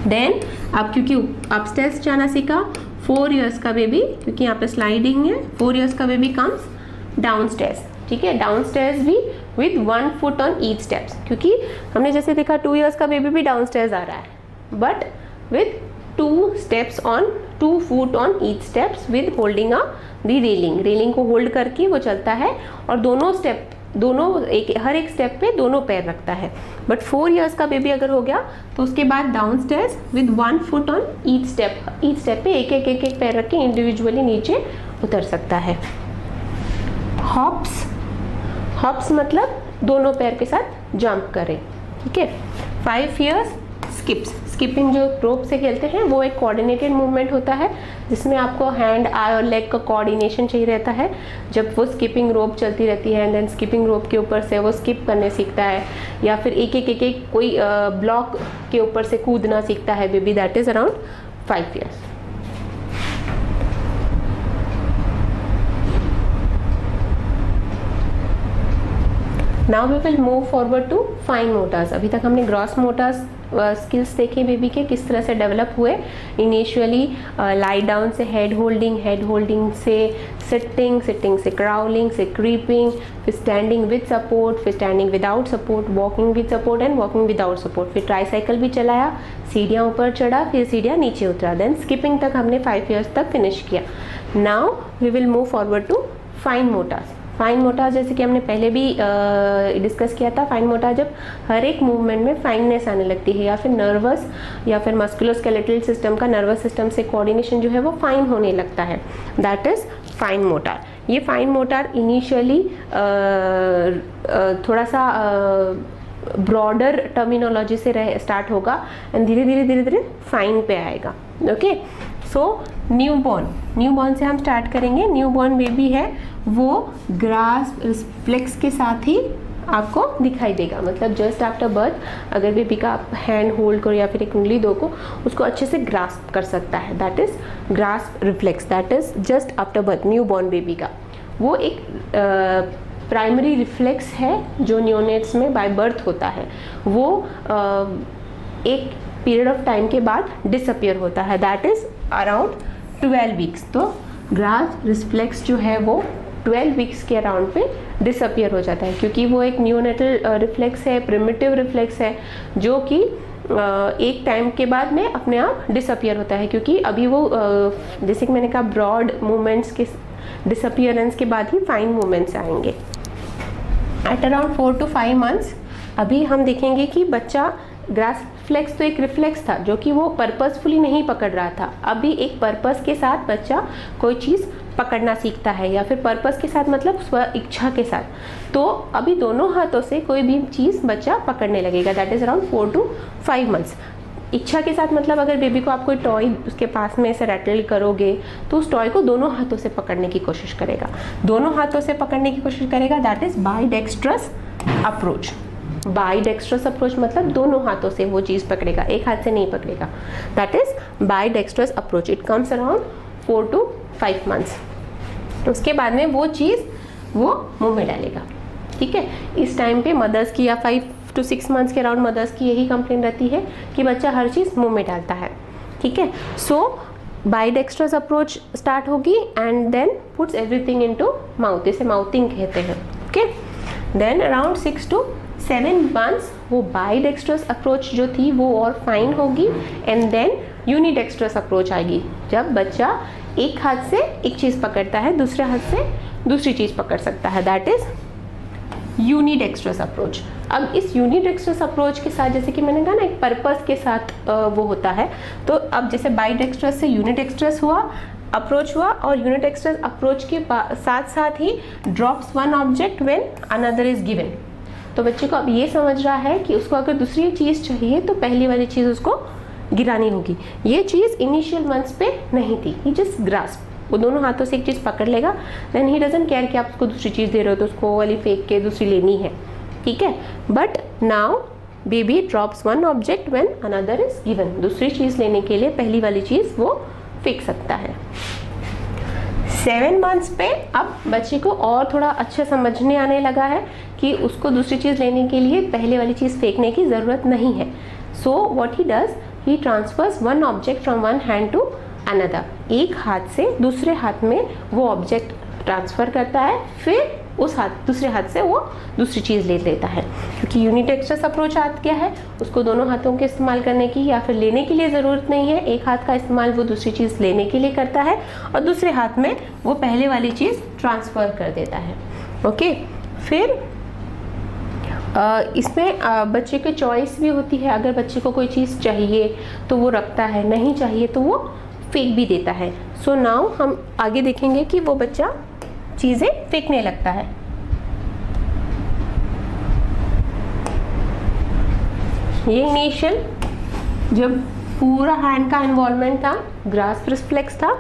देन आप क्योंकि अपस्टेयर्स जाना सीखा, 4 इयर्स का बेबी, क्योंकि यहाँ पे स्लाइडिंग है, 4 इयर्स का बेबी कम्स डाउनस्टेयर्स। ठीक है, डाउनस्टेयर्स भी with 1 foot on each steps, क्योंकि हमने जैसे देखा 2 इयर्स का बेबी भी डाउनस्टेयर्स आ रहा है but with 2 steps on 2 foot on each steps with holding a the railing को होल्ड करके वो चलता है और हर एक स्टेप पे दोनों पैर रखता है। बट 4 इयर्स का बेबी अगर हो गया तो उसके बाद downstairs with 1 foot on each step पे एक पैर रख के इंडिविजुअली नीचे उतर सकता है। हॉप्स मतलब दोनों पैर के साथ जंप करें। ठीक है, 5 इयर्स स्किपिंग जो रोप से खेलते हैं वो एक कोऑर्डिनेटेड मूवमेंट होता है जिसमें आपको हैंड, आई और लेग का कोऑर्डिनेशन चाहिए रहता है। जब वो स्किपिंग रोप चलती रहती है एंड देन स्किपिंग रोप के ऊपर से वो स्किप करने सीखता है या फिर एक कोई ब्लॉक के ऊपर से कूदना सीखता है baby, that is around 5 years. Now we will move forward to fine motors. अभी तक हमने ग्रॉस मोटर्स स्किल्स देखे बेबी के किस तरह से डेवलप हुए। इनिशियली लाई डाउन से हेड होल्डिंग से सिटिंग से क्राउलिंग से क्रीपिंग, फिर स्टैंडिंग विद सपोर्ट, फिर standing without support, walking with support and walking without support, फिर ट्राईसाइकिल भी चलाया, सीढ़ियाँ ऊपर चढ़ा, फिर सीढ़ियाँ नीचे उतरा, देन स्किपिंग तक हमने 5 इयर्स तक फिनिश किया। Now we will move forward to fine motors. Fine motor जैसे कि हमने पहले भी डिस्कस किया था, फाइन मोटार जब हर एक मूवमेंट में फाइननेस आने लगती है या फिर नर्वस या फिर मस्कुलोस्केलेटल सिस्टम का नर्वस सिस्टम से कोऑर्डिनेशन जो है वो फाइन होने लगता है, दैट इज फाइन मोटार। ये फाइन मोटार इनिशियली थोड़ा सा ब्रॉडर टर्मिनोलॉजी से स्टार्ट होगा एंड धीरे धीरे फाइन पे आएगा। ओके, सो न्यूबॉर्न से हम स्टार्ट करेंगे। न्यूबॉर्न बेबी है वो ग्रास्प रिफ्लेक्स के साथ ही आपको दिखाई देगा, मतलब जस्ट आफ्टर बर्थ अगर बेबी का आप हैंड होल्ड करो या फिर एक उंगली दो को उसको अच्छे से ग्रास्प कर सकता है, that is grasp reflex, that is just after birth. Newborn baby का वो एक प्राइमरी रिफ्लेक्स है जो न्यूनेट्स में बाय बर्थ होता है, वो एक पीरियड ऑफ टाइम के बाद डिसअपियर होता है, दैट इज अराउंड 12 वीक्स। तो ग्रास्प रिफ्लेक्स जो है वो 12 वीक्स के अराउंड पे डिसअपियर हो जाता है, क्योंकि वो एक न्यूनेटल रिफ्लेक्स है, प्रिमिटिव रिफ्लेक्स है जो कि एक टाइम के बाद में अपने आप डिसअपियर होता है, क्योंकि अभी वो जैसे कि मैंने कहा ब्रॉड मूवमेंट्स के डिसअपियरेंस के बाद ही फाइन मूवमेंट्स आएंगे। एट अराउंड 4 to 5 months अभी हम देखेंगे कि बच्चा ग्रास्प रिफ्लेक्स तो एक रिफ्लेक्स था जो कि वो पर्पसफुली नहीं पकड़ रहा था, अभी एक पर्पस के साथ बच्चा कोई चीज़ पकड़ना सीखता है या फिर पर्पस के साथ मतलब स्व इच्छा के साथ, तो अभी दोनों हाथों से कोई भी चीज़ बच्चा पकड़ने लगेगा, that is around 4 to 5 months। इच्छा के साथ मतलब अगर बेबी को आप कोई टॉय उसके पास में ऐसे रैटल करोगे तो उस टॉय को दोनों हाथों से पकड़ने की कोशिश करेगा, दोनों हाथों से पकड़ने की कोशिश करेगा, that is bidextrous approach. बाइडेक्स्ट्रस approach मतलब दोनों हाथों से वो चीज़ पकड़ेगा, एक हाथ से नहीं पकड़ेगा, that is bidextrous approach. It comes around 4 to 5 months। उसके बाद में वो चीज़ वो मुंह में डालेगा। ठीक है, इस टाइम पे मदर्स की या 5 to 6 months के अराउंड मदर्स की यही कंप्लेन रहती है कि बच्चा हर चीज़ मुंह में डालता है। ठीक है, सो बाइडेक्स्ट्रस अप्रोच स्टार्ट होगी and then puts everything into mouth, इसे माउथिंग कहते हैं। Okay, then around 6 to 7 months वो बाइडेक्स्ट्रस अप्रोच जो थी वो और फाइन होगी एंड देन यूनिडेक्स्ट्रस अप्रोच आएगी, जब बच्चा एक हाथ से एक चीज़ पकड़ता है, दूसरे हाथ से दूसरी चीज़ पकड़ सकता है, दैट इज यूनिडेक्स्ट्रस अप्रोच। अब इस यूनिडेक्स्ट्रस अप्रोच के साथ जैसे कि मैंने कहा ना एक पर्पस के साथ वो होता है, तो अब जैसे बाइडेक्स्ट्रस से यूनिडेक्स्ट्रस अप्रोच हुआ और यूनिडेक्स्ट्रस अप्रोच के साथ साथ ही drops one object when another is given. तो बच्चे को अब ये समझ रहा है कि उसको अगर दूसरी चीज़ चाहिए तो पहली वाली चीज़ उसको गिरानी होगी। ये चीज़ इनिशियल मंथ्स पे नहीं थी, ये जस्ट ग्रास्प, वो दोनों हाथों से एक चीज़ पकड़ लेगा, देन ही डजंट केयर कि आप उसको दूसरी चीज़ दे रहे हो तो उसको वाली फेंक के दूसरी लेनी है, ठीक है। But now baby drops one object when another is given, दूसरी चीज़ लेने के लिए पहली वाली चीज़ वो फेंक सकता है। 7 मंथ्स पे अब बच्चे को और थोड़ा अच्छा समझने आने लगा है कि उसको दूसरी चीज़ लेने के लिए पहले वाली चीज़ फेंकने की ज़रूरत नहीं है। So what he does, he transfers one object from one hand to another, एक हाथ से दूसरे हाथ में वो ऑब्जेक्ट ट्रांसफ़र करता है, फिर उस दूसरे हाथ से वो दूसरी चीज़ ले लेता है। क्योंकि यूनिडेक्स्ट्रस अप्रोच हाथ क्या है, उसको दोनों हाथों के इस्तेमाल करने की या फिर लेने के लिए ज़रूरत नहीं है, एक हाथ का इस्तेमाल वो दूसरी चीज़ लेने के लिए करता है और दूसरे हाथ में वो पहले वाली चीज़ ट्रांसफ़र कर देता है। ओके, फिर इसमें बच्चे की चॉइस भी होती है, अगर बच्चे को कोई चीज़ चाहिए तो वो रखता है, नहीं चाहिए तो वो फेंक भी देता है। सो नाउ हम आगे देखेंगे कि वो बच्चा चीज़ें फेंकने लगता है। ये इनिशियल जब पूरा हैंड का इन्वॉल्वमेंट था, ग्रास्प रिफ्लेक्स था,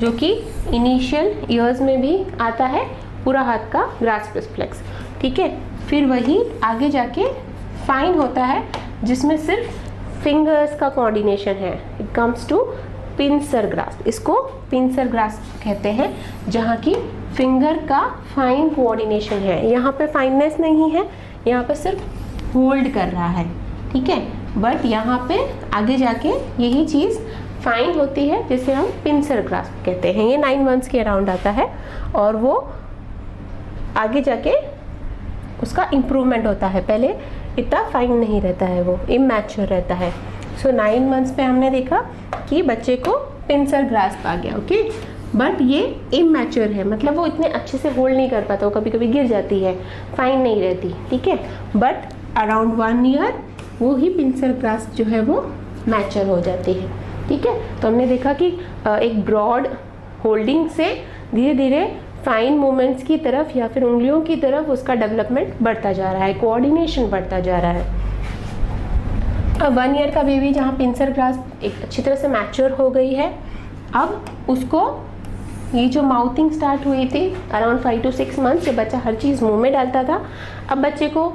जो कि इनिशियल ईयर्स में भी आता है, पूरा हाथ का ग्रास्प रिफ्लेक्स, ठीक है। फिर वही आगे जाके फाइन होता है जिसमें सिर्फ फिंगर्स का कोऑर्डिनेशन है, it comes to pincer grasp, इसको पिंसर ग्रास्प कहते हैं, जहाँ की फिंगर का फाइन कोऑर्डिनेशन है। यहाँ पे फाइननेस नहीं है, यहाँ पे सिर्फ होल्ड कर रहा है, ठीक है। बट यहाँ पे आगे जाके यही चीज़ फाइन होती है जिसे हम पिंसर ग्रास्प कहते हैं। ये 9 मंथ्स के अराउंड आता है और वो आगे जाके उसका इम्प्रूवमेंट होता है, पहले इतना फाइन नहीं रहता है, वो इमैच्योर रहता है। सो 9 मंथ्स पे हमने देखा कि बच्चे को पिंसर ग्रास्प आ गया, ओके। बट ये इमैच्योर है, मतलब वो इतने अच्छे से होल्ड नहीं कर पाता, वो कभी कभी गिर जाती है, फाइन नहीं रहती, ठीक है। बट अराउंड 1 ईयर वो ही पिंसर ग्रास्प जो है वो मैच्योर हो जाती है, ठीक है। तो हमने देखा कि एक ब्रॉड होल्डिंग से धीरे धीरे फाइन मूवमेंट्स की तरफ या फिर उंगलियों की तरफ उसका डेवलपमेंट बढ़ता जा रहा है, कोऑर्डिनेशन बढ़ता जा रहा है। अब 1 ईयर का बेबी जहाँ पिंसर ग्रास्प एक अच्छी तरह से मैच्योर हो गई है, अब उसको ये जो माउथिंग स्टार्ट हुई थी अराउंड 5 to 6 मंथ्स, जब बच्चा हर चीज़ मुंह में डालता था, अब बच्चे को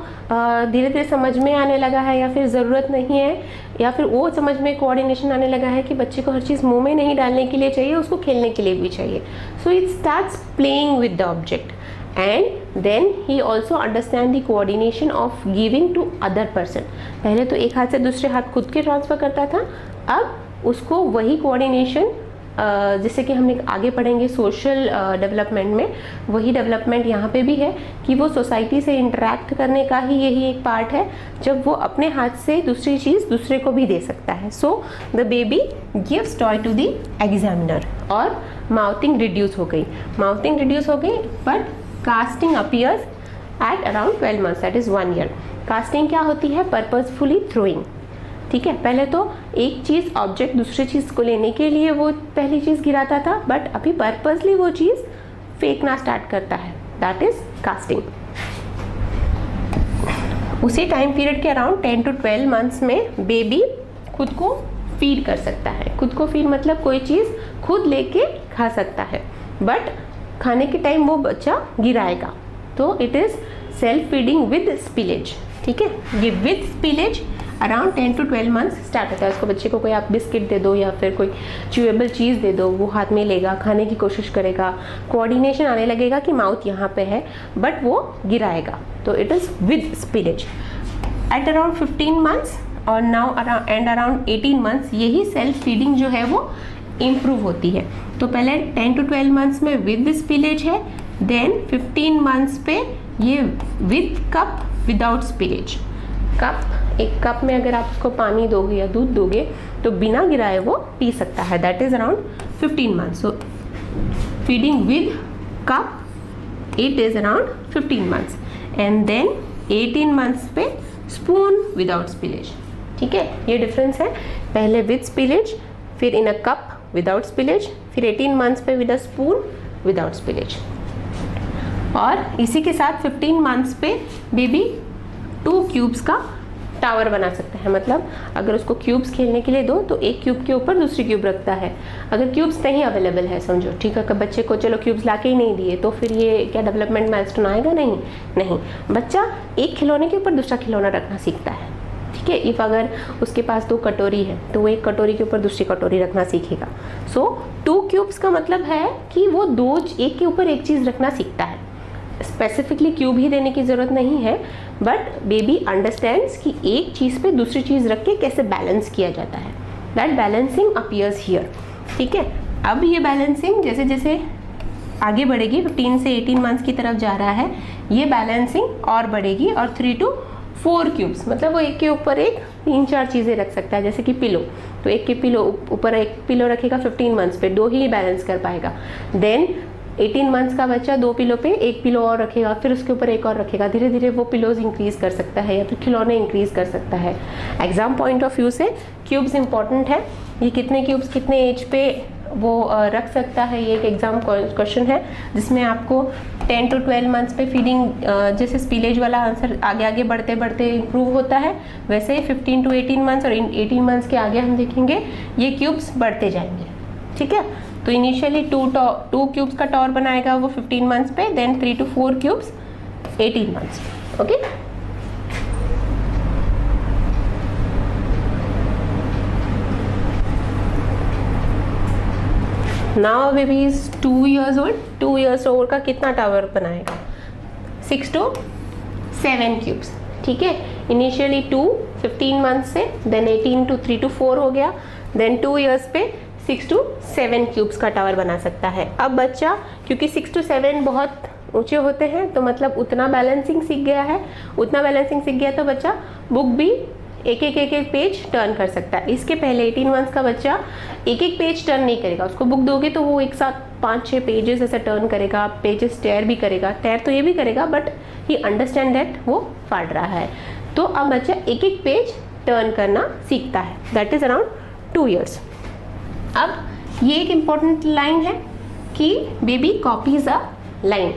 धीरे धीरे समझ में आने लगा है या फिर ज़रूरत नहीं है, या फिर वो समझ में कोऑर्डिनेशन आने लगा है कि बच्चे को हर चीज़ मुंह में नहीं डालने के लिए चाहिए, उसको खेलने के लिए भी चाहिए। So it starts playing with the object and then he also understand the coordination of giving to other person. पहले तो एक हाथ से दूसरे हाथ खुद के ट्रांसफ़र करता था, अब उसको वही कोऑर्डिनेशन जैसे कि हम आगे पढ़ेंगे सोशल डेवलपमेंट में, वही डेवलपमेंट यहाँ पे भी है कि वो सोसाइटी से इंटरेक्ट करने का ही यही एक पार्ट है, जब वो अपने हाथ से दूसरी चीज़ दूसरे को भी दे सकता है। So the baby gives toy to the examiner और माउथिंग रिड्यूस हो गई, but casting appears at around 12 months, that is 1 year. Casting क्या होती है? पर्पजफुली थ्रोइंग, ठीक है। पहले तो एक चीज़ ऑब्जेक्ट दूसरी चीज़ को लेने के लिए वो पहली चीज़ गिराता था, बट अभी पर्पसली वो चीज़ फेंकना स्टार्ट करता है, दैट इज कास्टिंग। उसी टाइम पीरियड के अराउंड 10 to 12 मंथ्स में बेबी खुद को फीड कर सकता है। खुद को फीड मतलब कोई चीज़ खुद लेके खा सकता है, बट खाने के टाइम वो बच्चा गिराएगा, तो it is self feeding with spillage, ठीक है। ये with spillage around 10 to 12 months start होता है। उसको बच्चे को कोई आप बिस्किट दे दो या फिर कोई च्यूएबल चीज़ दे दो, वो हाथ में लेगा, खाने की कोशिश करेगा, कोऑर्डिनेशन आने लगेगा कि माउथ यहाँ पे है, बट वो गिराएगा, तो it is with spillage. At around 15 months और नाउ अराउंड 18 मंथ्स यही सेल्फ फीडिंग जो है वो इम्प्रूव होती है। तो पहले 10 to 12 मंथ्स में विद स्पिलेज है, देन 15 मंथ्स पे ये with cup without spillage. Cup, एक कप में अगर आप उसको पानी दोगे या दूध दोगे तो बिना गिराए वो पी सकता है, that is around 15 months. So feeding with cup it is around 15 months and then 18 months पे स्पून विदाउट स्पिलेज, ठीक है। ये डिफरेंस है, पहले विद स्पिलेज, फिर in a cup without spillage, फिर 18 मंथ्स पे with a spoon without spillage. और इसी के साथ 15 मंथ्स पे बेबी 2 क्यूब्स का टावर बना सकता है। मतलब अगर उसको क्यूब्स खेलने के लिए दो तो एक क्यूब के ऊपर दूसरी क्यूब रखता है। अगर क्यूब्स नहीं अवेलेबल है समझो, ठीक है, बच्चे को चलो क्यूब्स लाके ही नहीं दिए तो फिर ये क्या डेवलपमेंट माइलस्टोन आएगा? नहीं नहीं, बच्चा एक खिलौने के ऊपर दूसरा खिलौना रखना सीखता है। ठीक है, इफ अगर उसके पास 2 कटोरी है तो वो एक कटोरी के ऊपर दूसरी कटोरी रखना सीखेगा। सो 2 क्यूब्स का मतलब है कि वो एक के ऊपर एक चीज़ रखना सीखता है। स्पेसिफिकली क्यूब ही देने की ज़रूरत नहीं है, बट बेबी अंडरस्टैंड्स कि एक चीज़ पे दूसरी चीज़ रख के कैसे बैलेंस किया जाता है। That balancing appears here. ठीक है, अब ये बैलेंसिंग जैसे जैसे आगे बढ़ेगी, 15 से 18 मंथ्स की तरफ जा रहा है, ये बैलेंसिंग और बढ़ेगी और 3 to 4 क्यूब्स, मतलब वो एक के ऊपर एक 3-4 चीज़ें रख सकता है। जैसे कि पिलो, तो एक के पिलो ऊपर एक पिलो रखेगा 15 मंथ्स पे, 2 ही बैलेंस कर पाएगा। देन 18 मंथ्स का बच्चा 2 पिलो पे एक पिलो और रखेगा, फिर उसके ऊपर एक और रखेगा। धीरे धीरे वो पिलोज इंक्रीज कर सकता है या फिर खिलौने इंक्रीज कर सकता है। एग्जाम पॉइंट ऑफ व्यू से क्यूब्स इंपॉर्टेंट है। ये कितने क्यूब्स कितने एज पे वो रख सकता है, ये एक एग्जाम क्वेश्चन है जिसमें आपको 10 to 12 मंथ्स पे फीडिंग, जैसे स्पीलेज वाला आंसर आगे आगे बढ़ते बढ़ते इम्प्रूव होता है, वैसे 15 to 18 मंथ्स और 18 मंथ्स के आगे हम देखेंगे ये क्यूब्स बढ़ते जाएंगे। ठीक है, तो इनिशियली 2 क्यूब्स का टॉवर बनाएगा वो 15 मंथ्स पे, then 3 to 4 cubes 18 months. Okay, now baby is 2 years old। 2 years old का कितना टावर बनाएगा? 6 to 7 क्यूब्स। ठीक है, इनिशियली 2 15 मंथ से, देन 18 to 3 to 4 हो गया, देन 2 years पे 6 to 7 क्यूब्स का टावर बना सकता है। अब बच्चा क्योंकि 6 to 7 बहुत ऊंचे होते हैं तो मतलब उतना बैलेंसिंग सीख गया है, उतना बैलेंसिंग सीख गया तो बच्चा बुक भी एक एक पेज टर्न कर सकता है। इसके पहले 18 मंथ्स का बच्चा एक पेज टर्न नहीं करेगा, उसको बुक दोगे तो वो एक साथ 5-6 पेजेस ऐसे टर्न करेगा, पेजेस टेयर भी करेगा, टेयर तो ये भी करेगा बट ही अंडरस्टैंड दैट वो फाड़ रहा है। तो अब बच्चा एक पेज टर्न करना सीखता है, दैट इज अराउंड 2 years। अब ये एक इम्पॉर्टेंट लाइन है कि बेबी कॉपीज अ लाइन।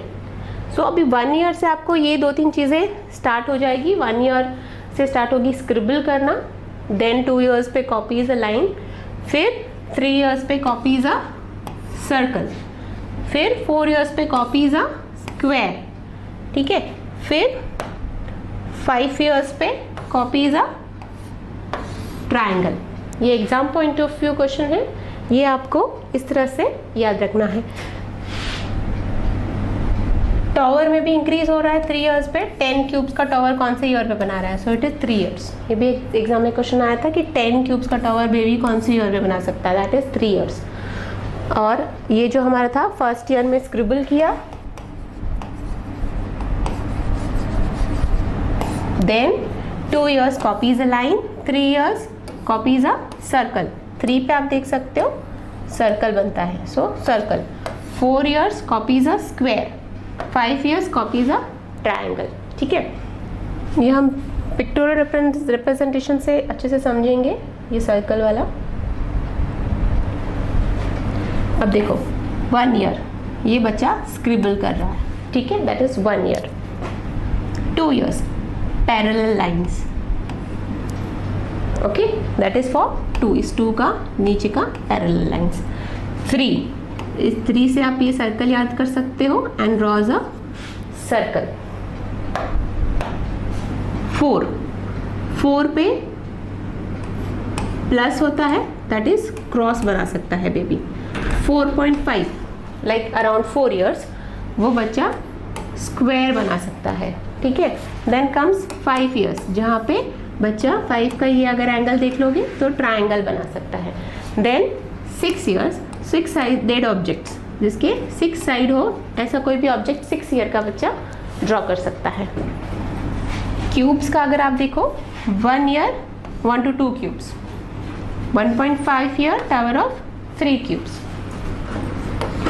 सो अभी 1 year से आपको ये 2-3 चीज़ें स्टार्ट हो जाएगी। 1 year से स्टार्ट होगी स्क्रिबल करना, देन 2 years पे कॉपीज अ लाइन, फिर 3 years पे कॉपीज अ सर्कल, फिर 4 years पे कॉपीज अ स्क्वायर। ठीक है, फिर 5 years पे कॉपीज अ ट्रायंगल। ये exam point of view question है, ये आपको इस तरह से याद रखना है। टॉवर में भी इंक्रीज हो रहा है 3 years पे। 10 क्यूब्स का टॉवर कौन से ईयर पे बना रहा है? So it is 3 years। ये भी एग्जाम में क्वेश्चन आया था कि 10 क्यूब्स का टॉवर बेबी कौन से ईयर पे बना सकता है? That is 3 years। और ये जो हमारा था फर्स्ट ईयर में स्क्रिबल किया, then 2 years copies a line, 3 years copies a circle. 3 पे आप देख सकते हो सर्कल बनता है, so circle. 4 years copies a square, 5 years copies a triangle. ठीक है, ये हम पिक्टोरियल रिप्रेजेंटेशन से अच्छे से समझेंगे ये सर्कल वाला। अब देखो 1 year ये बच्चा स्क्रिबल कर रहा है, ठीक है, that is 1 year। 2 years parallel lines, okay, that is for 2, इस 2 का नीचे का पैरेलल लाइंस। 3, इस 3 से आप ये सर्कल याद कर सकते हो एंड ड्रॉज अ सर्कल। 4 पे प्लस होता है, दैट इज क्रॉस बना सकता है बेबी। 4.5 लाइक अराउंड 4 years वो बच्चा स्क्वायर बना सकता है। ठीक है, देन कम्स 5 years जहाँ पे बच्चा 5 का ये अगर एंगल देख लोगे तो ट्रायंगल बना सकता है। देन 6 years 6 साइडेड ऑब्जेक्ट्स, जिसके 6 साइड हो ऐसा कोई भी ऑब्जेक्ट 6 ईयर का बच्चा ड्रॉ कर सकता है। क्यूब्स का अगर आप देखो 1 year 1 to 2 cubes, 1.5 year tower of 3 cubes,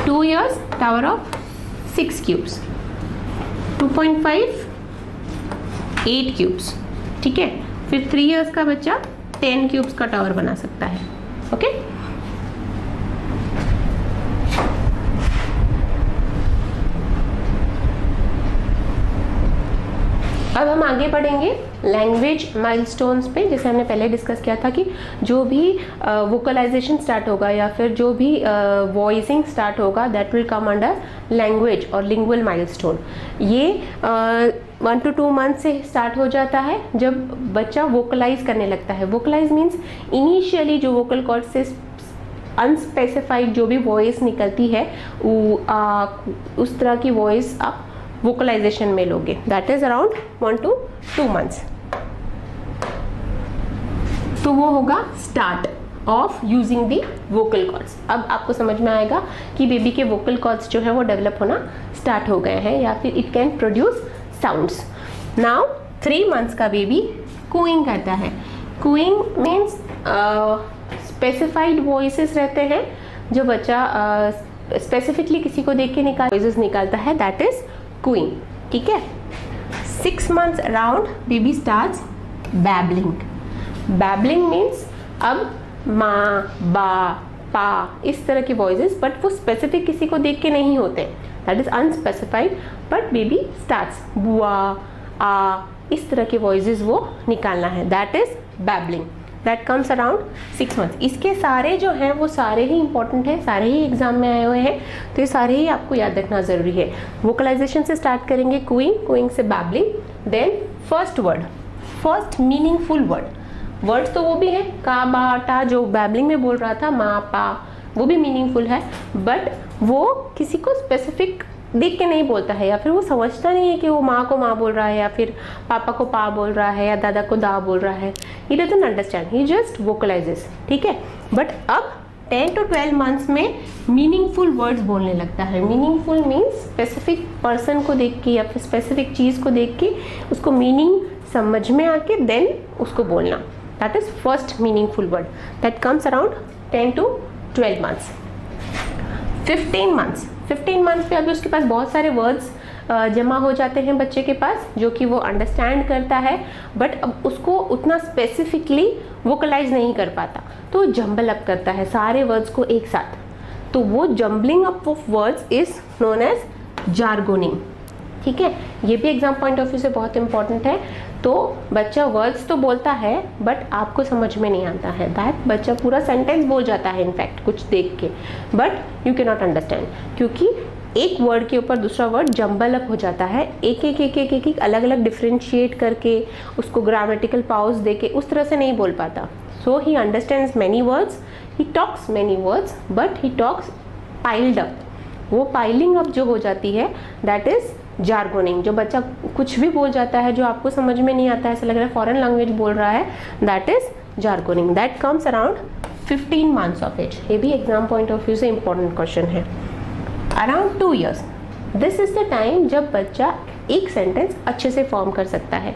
2 years tower of 6 cubes, 2.5 8 cubes. ठीक है, फिर 3 years का बच्चा 10 क्यूब्स का टावर बना सकता है। ओके, अब हम आगे बढ़ेंगे लैंग्वेज माइलस्टोन्स पे। जैसे हमने पहले डिस्कस किया था कि जो भी वोकलाइजेशन स्टार्ट होगा या फिर जो भी वॉइसिंग स्टार्ट होगा that will come under language और लिंगुअल माइलस्टोन। ये 1 to 2 मंथ से स्टार्ट हो जाता है जब बच्चा वोकलाइज करने लगता है। वोकलाइज मीन्स इनिशियली जो वोकल कॉर्ड से अनस्पेसिफाइड जो भी वॉइस निकलती है उस तरह की वॉइस आप वोकलाइजेशन में लोगे। That is around 1 to 2 months. तो वो होगा start of using the vocal cords. अब आपको समझ में आएगा कि बेबी के वोकल कॉर्ड्स जो है वो डेवलप होना स्टार्ट हो गए हैं या फिर it can produce sounds. Now 3 months का बेबी कूइंग करता है। कूइंग मीन्स स्पेसिफाइड वॉइसेस रहते हैं जो बच्चा स्पेसिफिकली किसी को देख के वॉइसेस निकालता है, दैट इज कूइंग। ठीक है। 6 months around baby starts babbling. Babbling means अब माँ, बा, पा इस तरह के वॉइसेस, बट वो स्पेसिफिक किसी को देख के नहीं होते, that is unspecified, but baby starts बुआ, आ इस तरह के वॉइसेस वो निकालना है, that is babbling. That comes around 6 months. इसके सारे जो हैं वो सारे ही इंपॉर्टेंट हैं, सारे ही एग्जाम में आए हुए हैं, तो ये सारे ही आपको याद रखना ज़रूरी है। वोकलाइजेशन से स्टार्ट करेंगे कूइंग, कूइंग से babbling, then first word, first meaningful word. Words तो वो भी हैं, का, बा, टा, जो बैबलिंग में बोल रहा था, माँ, पा, वो भी मीनिंगफुल है, बट वो किसी को स्पेसिफिक देख के नहीं बोलता है या फिर वो समझता नहीं है कि वो माँ को माँ बोल रहा है या फिर पापा को पा बोल रहा है या दादा को दा बोल रहा है। He doesn't understand, he just vocalises. ठीक है। बट अब 10 to 12 मंथ्स में मीनिंगफुल वर्ड्स बोलने लगता है। मीनिंगफुल मीन्स स्पेसिफिक पर्सन को देख के या फिर स्पेसिफिक चीज़ को देख के उसको मीनिंग समझ में आके देन उसको बोलना, that is first meaningful word. That comes around 10 to 12 months. 15 मंथ्स पे अभी उसके पास बहुत सारे वर्ड्स जमा हो जाते हैं बच्चे के पास जो कि वो अंडरस्टैंड करता है, बट अब उसको उतना स्पेसिफिकली वोकलाइज नहीं कर पाता, तो जम्बल अप करता है सारे वर्ड्स को एक साथ। तो वो jumbling up of words is known as jargoning. ठीक है। ये भी एग्जाम पॉइंट ऑफ व्यू से बहुत इंपॉर्टेंट है। तो बच्चा वर्ड्स तो बोलता है बट आपको समझ में नहीं आता है, दैट बच्चा पूरा सेंटेंस बोल जाता है इनफैक्ट कुछ देख के, but you can not understand, क्योंकि एक वर्ड के ऊपर दूसरा वर्ड जम्बल अप हो जाता है, एक अलग अलग डिफ्रेंशिएट करके उसको ग्रामेटिकल पाउज देके उस तरह से नहीं बोल पाता। So he understands many words, he talks many words, but he talks piled up. वो पाइलिंग अप जो हो जाती है दैट इज जार्गोनिंग। जो बच्चा कुछ भी बोल जाता है जो आपको समझ में नहीं आता है, ऐसा लग रहा है फॉरेन लैंग्वेज बोल रहा है, that is jargoning. That comes around 15 months of age. ये भी एग्जाम पॉइंट ऑफ व्यू से इंपॉर्टेंट क्वेश्चन है। Around 2 years, this is the time जब बच्चा एक सेंटेंस अच्छे से फॉर्म कर सकता है।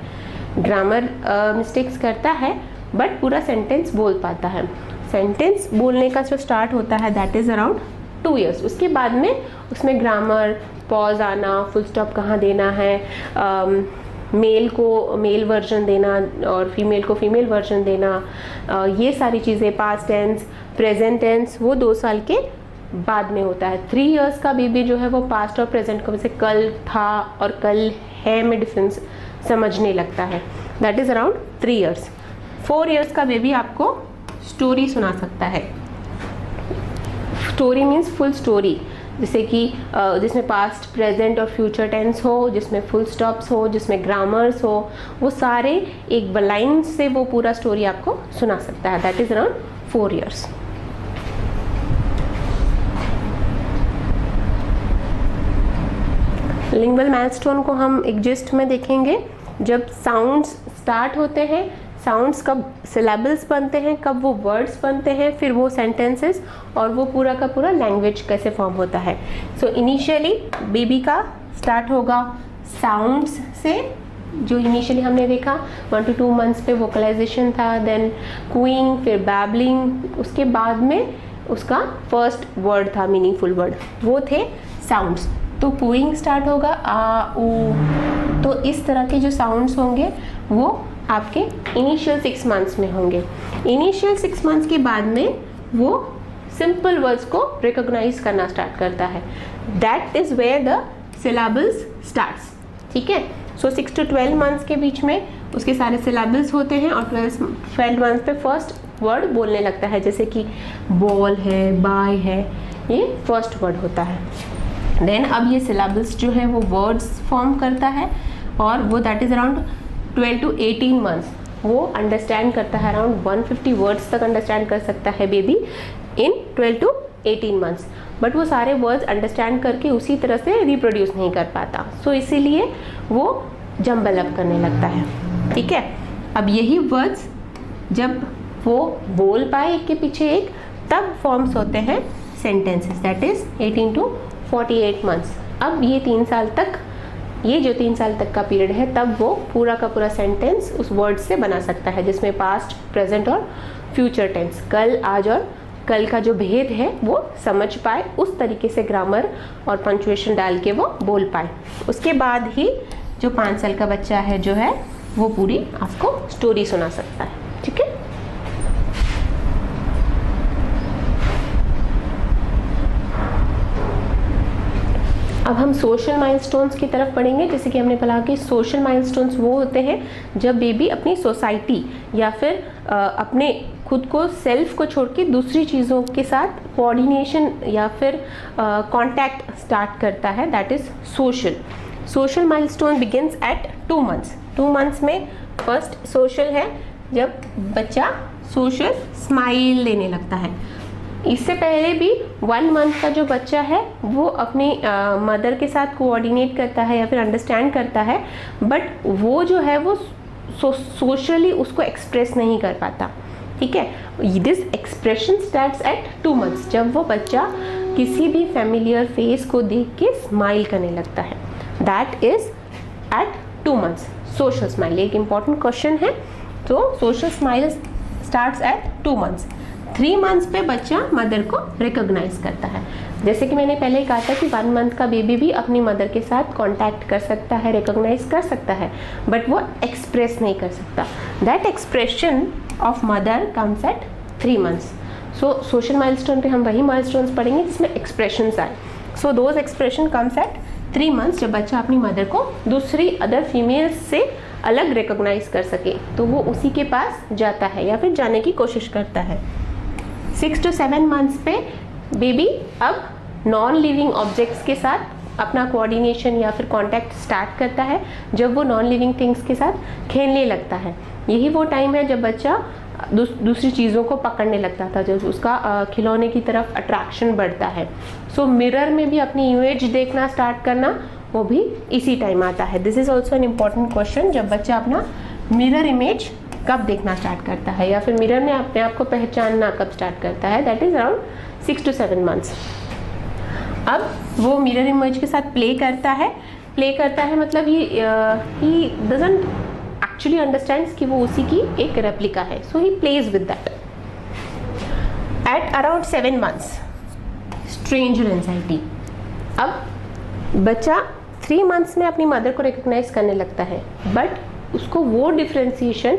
ग्रामर मिस्टेक्स करता है बट पूरा सेंटेंस बोल पाता है। सेंटेंस बोलने का जो स्टार्ट होता है दैट इज अराउंड 2 years। उसके बाद में उसमें ग्रामर, पॉज आना, फुल स्टॉप कहाँ देना है, मेल को मेल वर्जन देना और फीमेल को फीमेल वर्जन देना, ये सारी चीज़ें, पास्ट टेंस, प्रेजेंट टेंस, वो 2 साल के बाद में होता है। 3 years का बेबी जो है वो पास्ट और प्रेजेंट को, जैसे कल था और कल है में डिफरेंस समझने लगता है, that is around 3 years। 4 years का बेबी आपको स्टोरी सुना सकता है। स्टोरी मीन्स फुल स्टोरी, जैसे कि जिसमें पास्ट, प्रेजेंट और फ्यूचर टेंस हो, जिसमें फुल स्टॉप्स हो, जिसमें ग्रामर्स हो, वो सारे एक लाइन से वो पूरा स्टोरी आपको सुना सकता है, that is around 4 years। Lingual milestone को हम एक जिस्ट में देखेंगे। जब साउंड्स स्टार्ट होते हैं, साउंड्स कब सिलेबल्स बनते हैं, कब वो वर्ड्स बनते हैं, फिर वो सेंटेंसेस और वो पूरा का पूरा लैंग्वेज कैसे फॉर्म होता है। सो इनिशियली बेबी का स्टार्ट होगा साउंड्स से, जो इनिशियली हमने देखा 1 to 2 मंथ्स पे वोकलाइजेशन था, देन कूइंग, फिर बैबलिंग, उसके बाद में उसका फर्स्ट वर्ड था मीनिंगफुल वर्ड, वो थे साउंड्स। तो कूइंग स्टार्ट होगा, आ, ऊ, तो इस तरह के जो साउंड्स होंगे वो आपके इनिशियल 6 मंथ्स में होंगे। इनिशियल 6 मंथ्स के बाद में वो सिंपल वर्ड्स को रिकॉग्नाइज करना स्टार्ट करता है, that is where the syllables starts. ठीक है। सो 6 to 12 मंथ्स के बीच में उसके सारे सिलेबल्स होते हैं और 12 मंथ पे फर्स्ट वर्ड बोलने लगता है, जैसे कि बॉल है, बाय है, ये फर्स्ट वर्ड होता है। देन अब ये सिलेबल्स जो है वो वर्ड्स फॉर्म करता है और वो that is around 12 to 18 months वो अंडरस्टैंड करता है, अराउंड 150 वर्ड्स तक अंडरस्टैंड कर सकता है baby in 12 to 18 months. But वो सारे वर्ड्स अंडरस्टैंड करके उसी तरह से रिप्रोड्यूस नहीं कर पाता, सो इसीलिए वो जम्बल अप करने लगता है। ठीक है, अब यही वर्ड्स जब वो बोल पाए एक के पीछे एक, तब फॉर्म्स होते हैं sentences, that is 18 to 48 months. अब ये 3 साल तक, ये जो 3 साल तक का पीरियड है, तब वो पूरा का पूरा सेंटेंस उस वर्ड से बना सकता है, जिसमें पास्ट, प्रेजेंट और फ्यूचर टेंस, कल, आज और कल का जो भेद है वो समझ पाए, उस तरीके से ग्रामर और पंक्चुएशन डाल के वो बोल पाए। उसके बाद ही जो 5 साल का बच्चा है जो है वो पूरी आपको स्टोरी सुना सकता है। ठीक है, अब हम सोशल माइलस्टोन्स की तरफ पढ़ेंगे। जैसे कि हमने पढ़ा कि सोशल माइलस्टोन्स वो होते हैं जब बेबी अपनी सोसाइटी या फिर अपने खुद को, सेल्फ को छोड़ के दूसरी चीज़ों के साथ कोऑर्डिनेशन या फिर कांटेक्ट स्टार्ट करता है, that is social. Social milestone begins at 2 months. 2 months में फर्स्ट सोशल है जब बच्चा सोशल स्माइल लेने लगता है। इससे पहले भी 1 मंथ का जो बच्चा है वो अपनी मदर के साथ कोऑर्डिनेट करता है या फिर अंडरस्टैंड करता है, बट वो जो है वो सोशली उसको एक्सप्रेस नहीं कर पाता। ठीक है, this expression starts at 2 months, जब वो बच्चा किसी भी फैमिलियर फेस को देख के स्माइल करने लगता है, that is at 2 months. Social smile एक इंपॉर्टेंट क्वेश्चन है, तो social smile starts at 2 months. 3 months पे बच्चा मदर को रिकॉग्नाइज करता है। जैसे कि मैंने पहले कहा था कि 1 मंथ का बेबी भी अपनी मदर के साथ कांटेक्ट कर सकता है, रिकॉग्नाइज कर सकता है, बट वो एक्सप्रेस नहीं कर सकता। That expression of mother comes at 3 months. So social milestone पे हम वही माइलस्टोन्स पढ़ेंगे जिसमें एक्सप्रेशंस आए। So those expression comes at 3 months, जब बच्चा अपनी मदर को दूसरी अदर फीमेल्स से अलग रिकॉग्नाइज कर सके तो वो उसी के पास जाता है या फिर जाने की कोशिश करता है। 6 to 7 मंथ्स पे बेबी अब नॉन लिविंग ऑब्जेक्ट्स के साथ अपना कोऑर्डिनेशन या फिर कांटेक्ट स्टार्ट करता है, जब वो नॉन लिविंग थिंग्स के साथ खेलने लगता है। यही वो टाइम है जब बच्चा दूसरी चीज़ों को पकड़ने लगता था, जब उसका खिलौने की तरफ अट्रैक्शन बढ़ता है। सो मिरर में भी अपनी इमेज देखना स्टार्ट करना वो भी इसी टाइम आता है। This is also an important question, जब बच्चा अपना मिरर इमेज कब देखना स्टार्ट करता है या फिर मिरर में अपने आप को पहचानना कब स्टार्ट करता है, that is around 6 to 7 months. अब वो मिरर इमेज के साथ प्ले करता है मतलब ही डजंट एक्चुअली अंडरस्टैंड्स कि वो उसी की एक रेप्लिका है, so he plays with that. At around 7 months stranger anxiety. अब बच्चा 3 मंथ्स में अपनी मदर को रिकॉग्नाइज करने लगता है, बट उसको वो डिफ्रेंसिएशन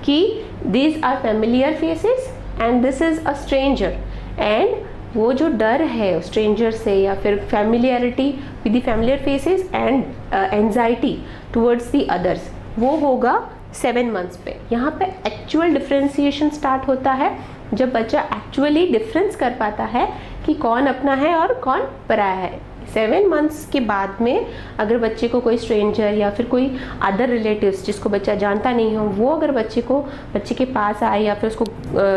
कि these are familiar faces and this is a stranger, and वो जो डर है स्ट्रेंजर से या फिर familiarity with the familiar faces and anxiety towards the others, वो होगा 7 मंथ्स पे। यहाँ पे एक्चुअल डिफ्रेंसिएशन स्टार्ट होता है जब बच्चा एक्चुअली डिफरेंस कर पाता है कि कौन अपना है और कौन पराया है। 7 मंथ्स के बाद में अगर बच्चे को कोई स्ट्रेंजर या फिर कोई अदर रिलेटिव्स जिसको बच्चा जानता नहीं हो, वो अगर बच्चे के पास आए या फिर उसको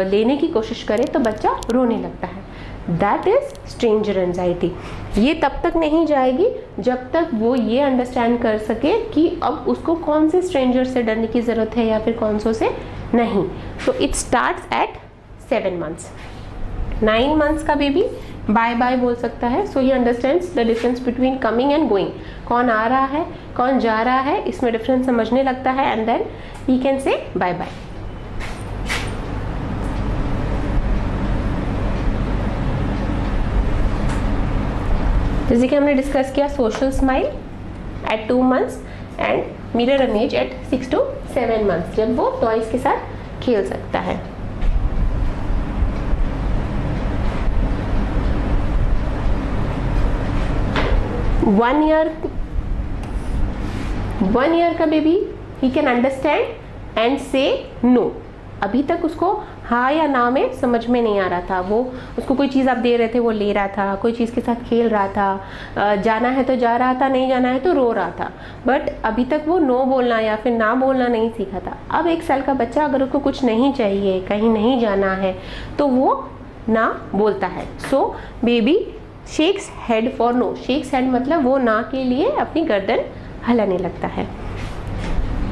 लेने की कोशिश करे तो बच्चा रोने लगता है, दैट इज स्ट्रेंजर एंजाइटी। ये तब तक नहीं जाएगी जब तक वो ये अंडरस्टैंड कर सके कि अब उसको कौन से स्ट्रेंजर से डरने की ज़रूरत है या फिर कौन सो से नहीं। So it starts at 7 months. 9 months का बेबी बाय बाय बोल सकता है, so he understands the difference between coming and going, कौन आ रहा है कौन जा रहा है, इसमें डिफरेंस समझने लगता है, and then he can say bye bye. जैसे कि हमने डिस्कस किया social smile at 2 months and mirror image at 6 to 7 months, जब वो टॉयज के साथ खेल सकता है। 1 ईयर का baby he can understand and से नो। अभी तक उसको हाँ या ना में समझ में नहीं आ रहा था, वो उसको कोई चीज़ आप दे रहे थे वो ले रहा था, कोई चीज़ के साथ खेल रहा था, जाना है तो जा रहा था, नहीं जाना है तो रो रहा था, बट अभी तक वो नो बोलना या फिर ना बोलना नहीं सीखा था। अब 1 साल का बच्चा अगर उसको कुछ नहीं चाहिए, कहीं नहीं जाना है, तो वो ना बोलता है। So baby shakes head for no. Shakes head मतलब वो ना के लिए अपनी गर्दन हिलाने लगता है।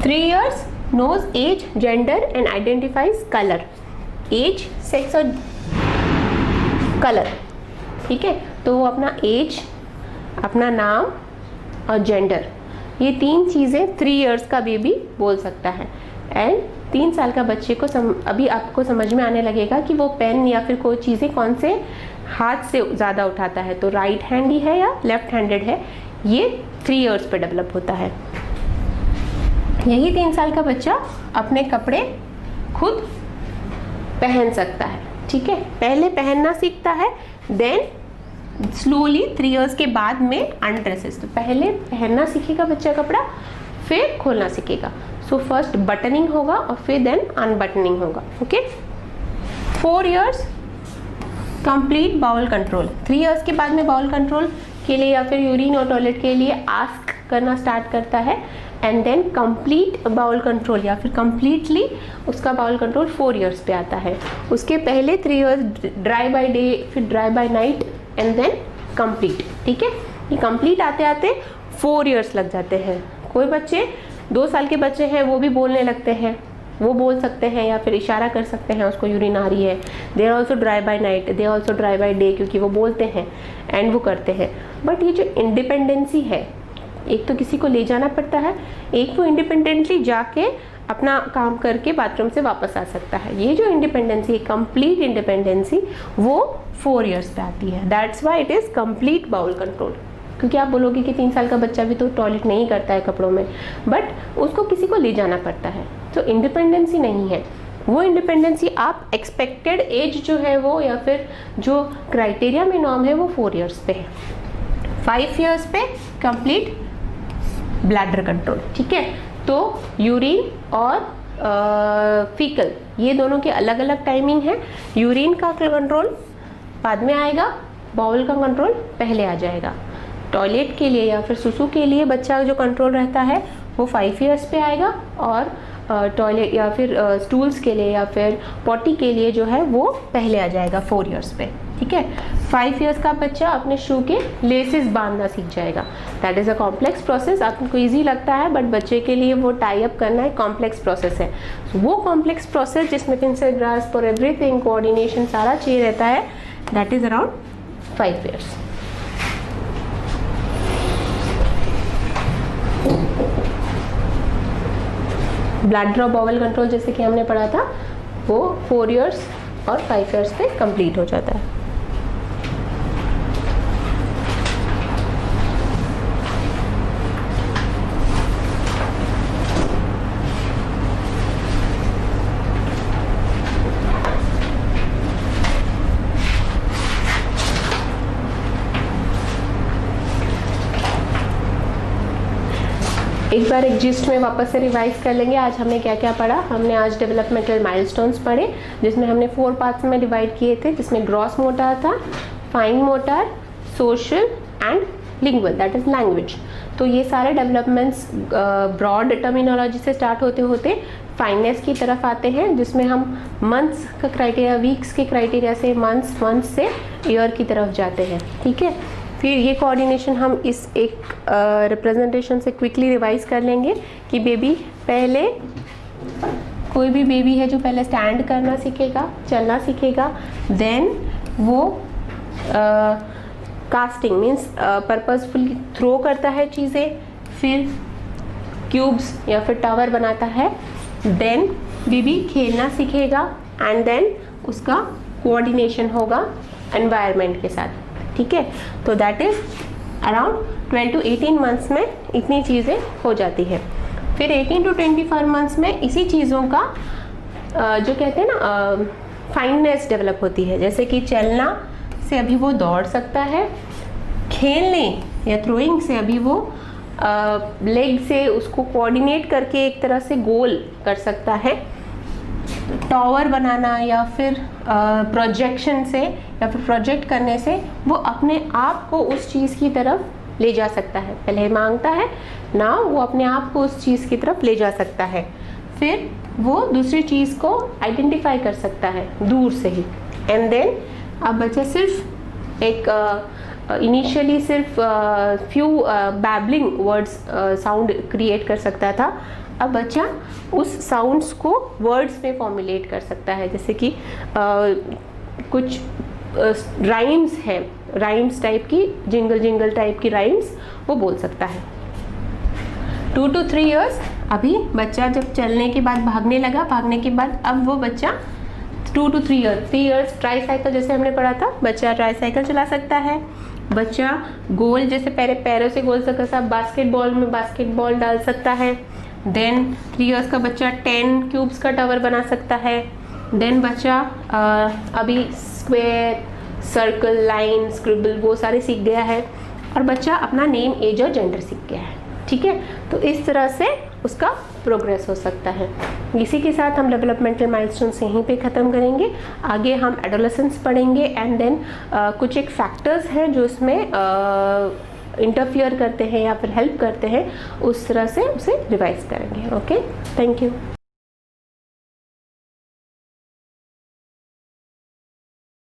3 years knows age, gender and identifies color. Age, sex और कलर, ठीक है। तो वो अपना एज, अपना नाम और जेंडर, ये 3 चीज़ें 3 years का बेबी बोल सकता है। एंड 3 साल का बच्चे को अभी आपको समझ में आने लगेगा कि वो पेन या फिर कोई चीज़ें कौन से हाथ से ज़्यादा उठाता है, तो राइट हैंड ही है या लेफ्ट हैंडेड है, ये 3 years पे डेवलप होता है। यही 3 साल का बच्चा अपने कपड़े खुद पहन सकता है, ठीक है। पहले पहनना सीखता है, देन स्लोली 3 years के बाद में अनड्रेसेस। तो पहले पहनना सीखेगा बच्चा कपड़ा, फिर खोलना सीखेगा। सो फर्स्ट बटनिंग होगा और फिर देन अनबटनिंग होगा, okay. 4 years complete bowel control. 3 years के बाद में बाउल कंट्रोल के लिए या फिर यूरिन और टॉयलेट के लिए आस्क करना स्टार्ट करता है। And then complete bowel control या फिर कंप्लीटली उसका बाउल कंट्रोल 4 years पे आता है। उसके पहले 3 years ड्राई बाय डे, फिर dry by night and then complete, ठीक है। ये कंप्लीट आते आते 4 years लग जाते हैं। कोई बच्चे 2 साल के बच्चे हैं वो भी बोलने लगते हैं, वो बोल सकते हैं या फिर इशारा कर सकते हैं उसको यूरिन आ रही है। They are also dry by night, they are also dry by day, क्योंकि वो बोलते हैं एंड वो करते हैं। बट ये जो इंडिपेंडेंसी है, एक तो किसी को ले जाना पड़ता है, एक तो इंडिपेंडेंटली जाके अपना काम करके बाथरूम से वापस आ सकता है। ये जो इंडिपेंडेंसी है, कंप्लीट इंडिपेंडेंसी, वो 4 years पे आती है। That's why it is complete bowel control. क्योंकि आप बोलोगे कि 3 साल का बच्चा भी तो टॉयलेट नहीं करता है कपड़ों में, बट उसको किसी को ले जाना पड़ता है, तो इंडिपेंडेंसी नहीं है। वो इंडिपेंडेंसी आप एक्सपेक्टेड एज जो है वो या फिर जो क्राइटेरिया में नॉर्म है वो 4 years पे है। 5 years पे कंप्लीट ब्लैडर कंट्रोल, ठीक है। तो यूरिन और फीकल ये दोनों के अलग अलग टाइमिंग है। यूरिन का कंट्रोल बाद में आएगा, बाउल का कंट्रोल पहले आ जाएगा। टॉयलेट के लिए या फिर सुसु के लिए बच्चा जो कंट्रोल रहता है वो 5 years पे आएगा, और टॉयलेट या फिर स्टूल्स के लिए या फिर पॉटी के लिए जो है वो पहले आ जाएगा 4 years पे, ठीक है। 5 years का बच्चा अपने शू के लेसेस बांधना सीख जाएगा। That is a complex process. आपको ईजी लगता है बट बच्चे के लिए वो टाई अप करना एक कॉम्प्लेक्स प्रोसेस है। वो कॉम्प्लेक्स प्रोसेस जिसमें पिंसल ग्रास्प और एवरीथिंग कोऑर्डिनेशन सारा चाहिए रहता है, that is around 5 years। Bladder और बाउल कंट्रोल जैसे कि हमने पढ़ा था वो 4 years और 5 years पे कंप्लीट हो जाता है। एक बार एक जिस्ट में वापस से रिवाइज कर लेंगे। आज हमने क्या क्या पढ़ा। हमने आज डेवलपमेंटल माइलस्टोन्स पढ़े जिसमें हमने 4 पार्ट्स में डिवाइड किए थे, जिसमें ग्रॉस मोटर था, fine motor, social and lingual, that is language. तो ये सारे डेवलपमेंट्स ब्रॉड टर्मिनोलॉजी से स्टार्ट होते होते फाइननेस की तरफ आते हैं, जिसमें हम मंथ्स का क्राइटेरिया, वीक्स के क्राइटेरिया से मंथ्स से ईयर की तरफ जाते हैं, ठीक है। फिर ये कोऑर्डिनेशन हम इस एक रिप्रेजेंटेशन से क्विकली रिवाइज कर लेंगे कि बेबी पहले, कोई भी बेबी है जो पहले स्टैंड करना सीखेगा, चलना सीखेगा, देन वो कास्टिंग मीन्स पर्पसफुली थ्रो करता है चीज़ें, फिर क्यूब्स या फिर टावर बनाता है, देन बेबी खेलना सीखेगा एंड देन उसका कोऑर्डिनेशन होगा एनवायरनमेंट के साथ, ठीक है। तो that is around 12 to 18 months में इतनी चीज़ें हो जाती है। फिर 18 to 24 मंथ्स में इसी चीज़ों का जो कहते हैं ना फाइननेस डेवलप होती है। जैसे कि चलना से अभी वो दौड़ सकता है, खेलने या थ्रोइंग से अभी वो लेग से उसको कोऑर्डिनेट करके एक तरह से गोल कर सकता है। टावर बनाना या फिर प्रोजेक्शन से या फिर प्रोजेक्ट करने से वो अपने आप को उस चीज़ की तरफ ले जा सकता है। पहले मांगता है ना, वो अपने आप को उस चीज़ की तरफ ले जा सकता है। फिर वो दूसरी चीज़ को आइडेंटिफाई कर सकता है दूर से ही। एंड देन अब बच्चा सिर्फ एक इनिशियली सिर्फ few babbling words sound create कर सकता था। अब बच्चा उस साउंड्स को वर्ड्स में फॉर्मुलेट कर सकता है, जैसे कि कुछ राइम्स है, राइम्स टाइप की, जिंगल जिंगल टाइप की राइम्स वो बोल सकता है। 2 to 3 years, अभी बच्चा जब चलने के बाद भागने लगा, भागने के बाद अब वो बच्चा 2 to 3 years, 3 years try cycle जैसे हमने पढ़ा था, बच्चा ट्राई साइकिल चला सकता है। बच्चा गोल जैसे पैरों से गोल सकता है, बास्केटबॉल में बास्केटबॉल डाल सकता है। देन 3 years का बच्चा 10 क्यूब्स का टावर बना सकता है। देन बच्चा अभी स्क्वायर, सर्कल, लाइन, स्क्रिबल वो सारे सीख गया है और बच्चा अपना नेम, एज और जेंडर सीख गया है। ठीक है, तो इस तरह से उसका प्रोग्रेस हो सकता है। इसी के साथ हम डेवलपमेंटल माइलस्टोन्स यहीं पे ख़त्म करेंगे। आगे हम एडोलेसेंस पढ़ेंगे एंड देन कुछ एक फैक्टर्स हैं जो इसमें इंटरफियर करते हैं या फिर हेल्प करते हैं, उस तरह से उसे रिवाइज करेंगे। Okay, thank you.